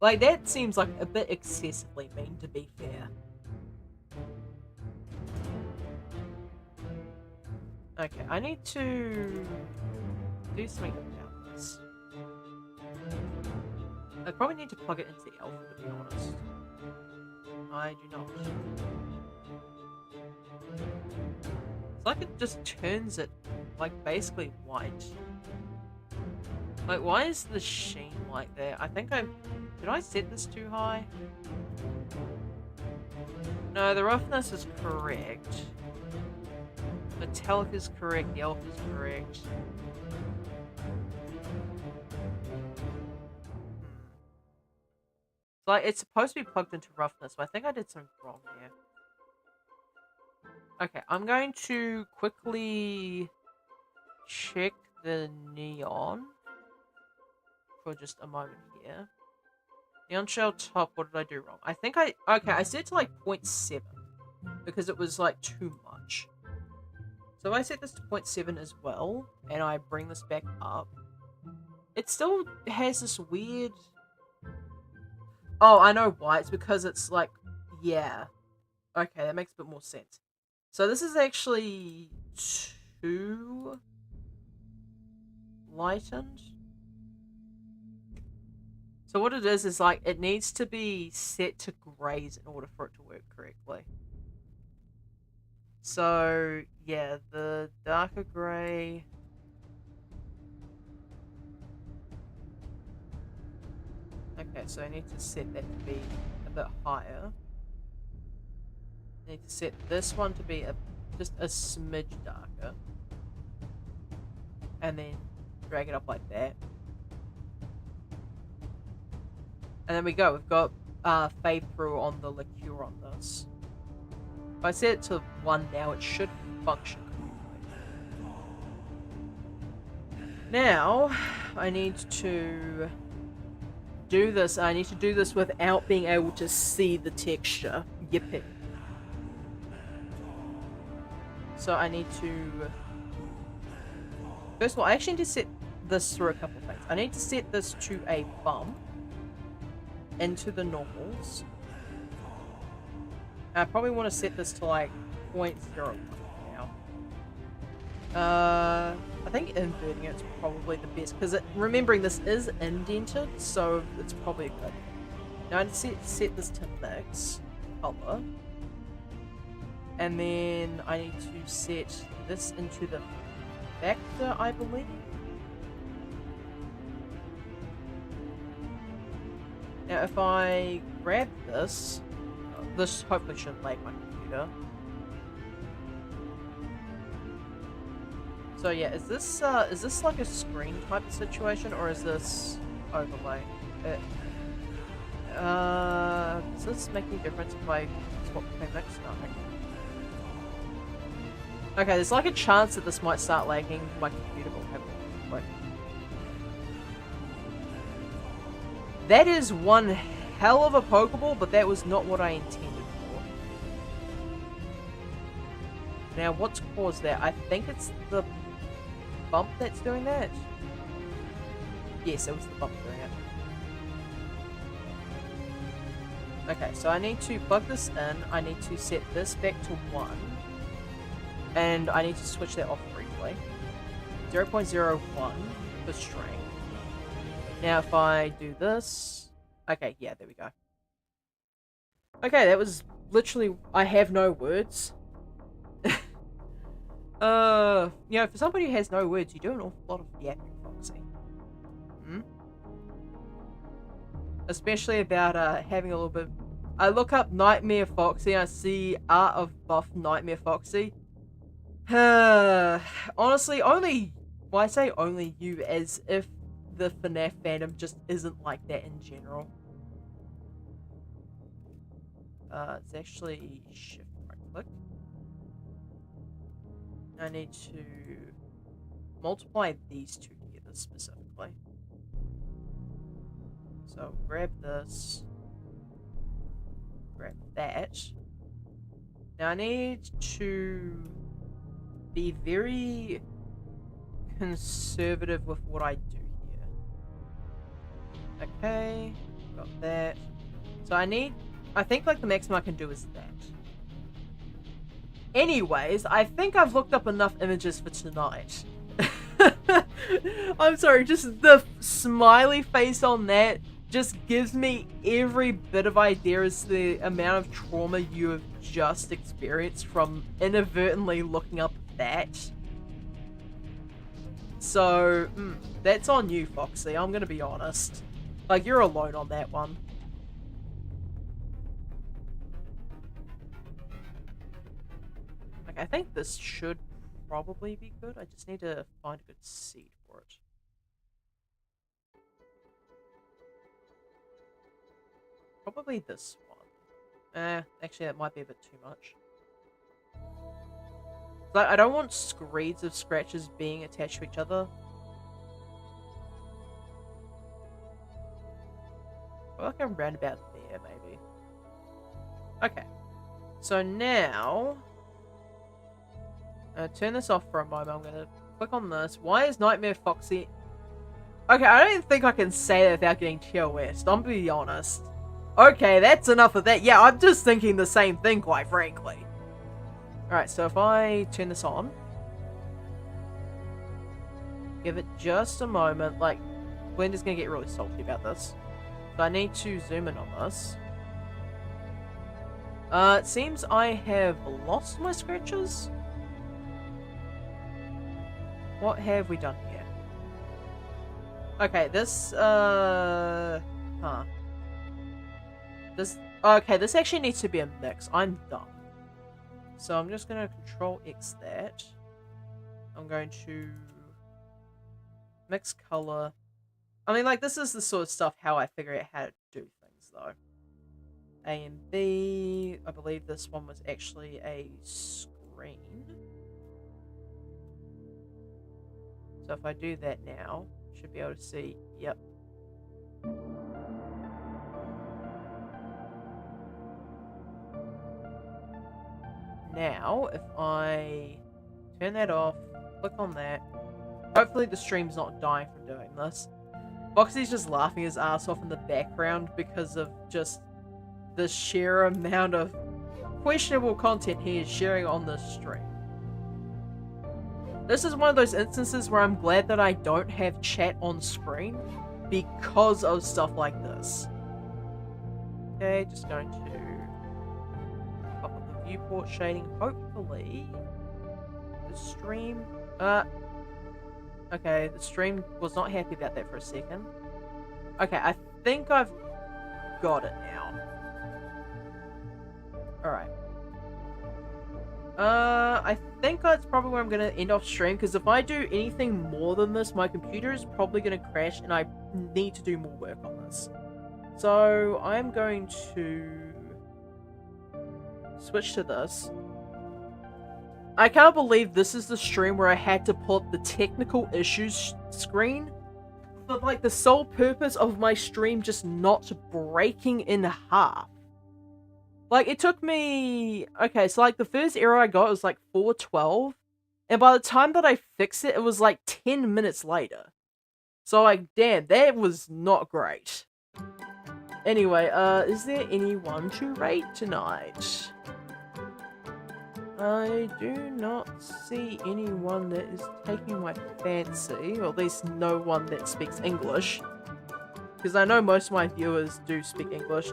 Like, that seems like a bit excessively mean, to be fair. Okay, I need to do something about this. I probably need to plug it into the alpha, to be honest. I do not. It's like it just turns it, like, basically white. Like, why is the sheen like that? I think did I set this too high? No, the roughness is correct. Metallic is correct, the alpha is correct. Like, it's supposed to be plugged into roughness, but I think I did something wrong here. Okay, I'm going to quickly check the neon for just a moment here. Neon shell top, what did I do wrong? I think okay, I set it to like 0.7 because it was like too much. So if I set this to 0.7 as well, and I bring this back up, it still has this weird... Oh, I know why. It's because it's like... Yeah. Okay, that makes a bit more sense. So this is actually too lightened. So what it is like, it needs to be set to grays in order for it to work correctly. So, yeah, the darker grey... Okay, so I need to set that to be a bit higher. I need to set this one to be just a smidge darker. And then drag it up like that. And then we go. We've got fade through on the liqueur on this. If I set it to 1 now, it should function correctly. Now, I need to do this. I need to do this without being able to see the texture. Yippee. So I need to... First of all, I actually need to set this through a couple of things. I need to set this to a bump into the normals. I probably want to set this to like 0.01 now. I think inverting it's probably the best because remembering this is indented, so it's probably good. Now I need to set this to mix color, and then I need to set this into the vector, I believe. Now if I grab this, this hopefully shouldn't lag my computer. So yeah, is this like a screen type of situation, or is this overlay? Does this make any difference if I swap between mix? No. Okay, there's like a chance that this might start lagging my computer. Will have a look. That is one hell of a Pokeball, but that was not what I intended for. Now, what's caused that? I think it's the bump that's doing that. Yes, it was the bump doing it. Okay, so I need to plug this in. I need to set this back to 1. And I need to switch that off briefly. 0.01 for strength. Now if I do this... Okay, yeah, there we go. Okay, that was literally... I have no words. You know, for somebody who has no words, you do an awful lot of yapping, Foxy. Especially about having a little bit... I look up Nightmare Foxy and I see art of buff Nightmare Foxy. Honestly, only... Well, I say only you, as if the FNAF fandom just isn't like that in general. It's actually shift right click. I need to multiply these two together specifically. So grab this, grab that. Now I need to be very conservative with what I do here. Okay, got that. So I think like the maximum I can do is that. Anyways, I think I've looked up enough images for tonight. I'm sorry, just the smiley face on that just gives me every bit of idea as to the amount of trauma you have just experienced from inadvertently looking up that. So, that's on you, Foxy, I'm gonna be honest. Like, you're alone on that one. Like, I think this should probably be good. I just need to find a good seed for it. Probably this one. Actually, that might be a bit too much. Like, I don't want screeds of scratches being attached to each other. I feel like I'm round about there, maybe. Okay. So now... turn this off for a moment. I'm going to click on this. Why is Nightmare Foxy... Okay, I don't think I can say that without getting TOS. I'm going to be honest. Okay, that's enough of that. Yeah, I'm just thinking the same thing, quite frankly. Alright, so if I turn this on, give it just a moment, like, Blender's gonna get really salty about this. So I need to zoom in on this. It seems I have lost my scratches. What have we done here? Okay, this, okay, this actually needs to be a mix. I'm dumb. So I'm just gonna Control X that. I'm going to mix color. I mean, like, this is the sort of stuff how I figure out how to do things, though. A and B. I believe this one was actually a screen. So if I do that now, should be able to see, yep. Now, if I turn that off, click on that, hopefully the stream's not dying from doing this. Boxy's just laughing his ass off in the background because of just the sheer amount of questionable content he is sharing on this stream. This is one of those instances where I'm glad that I don't have chat on screen because of stuff like this. Okay, just going to pop up the viewport shading. Hopefully, the stream... okay, the stream was not happy about that for a second. Okay, I think I've got it now. Alright. I think that's probably where I'm going to end off stream, because if I do anything more than this, my computer is probably going to crash, and I need to do more work on this. So, I'm going to switch to this. I can't believe this is the stream where I had to pull up the technical issues screen for, like, the sole purpose of my stream just not breaking in half. Like, it took me... Okay, so, like, the first error I got was, like, 412. And by the time that I fixed it, it was, like, 10 minutes later. So, like, damn, that was not great. Anyway, is there anyone to rate tonight? I do not see anyone that is taking my fancy, or at least no one that speaks English. Because I know most of my viewers do speak English.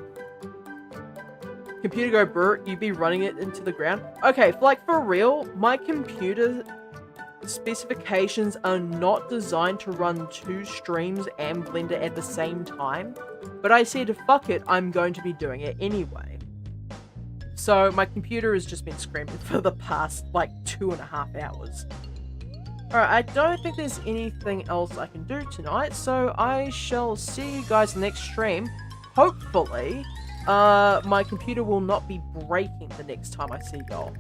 Computer go brr, you be running it into the ground. Okay, like for real, my computer specifications are not designed to run 2 streams and Blender at the same time. But I said, fuck it, I'm going to be doing it anyway. So my computer has just been screaming for the past, like, 2.5 hours. Alright, I don't think there's anything else I can do tonight, so I shall see you guys next stream. Hopefully, my computer will not be breaking the next time I see y'all.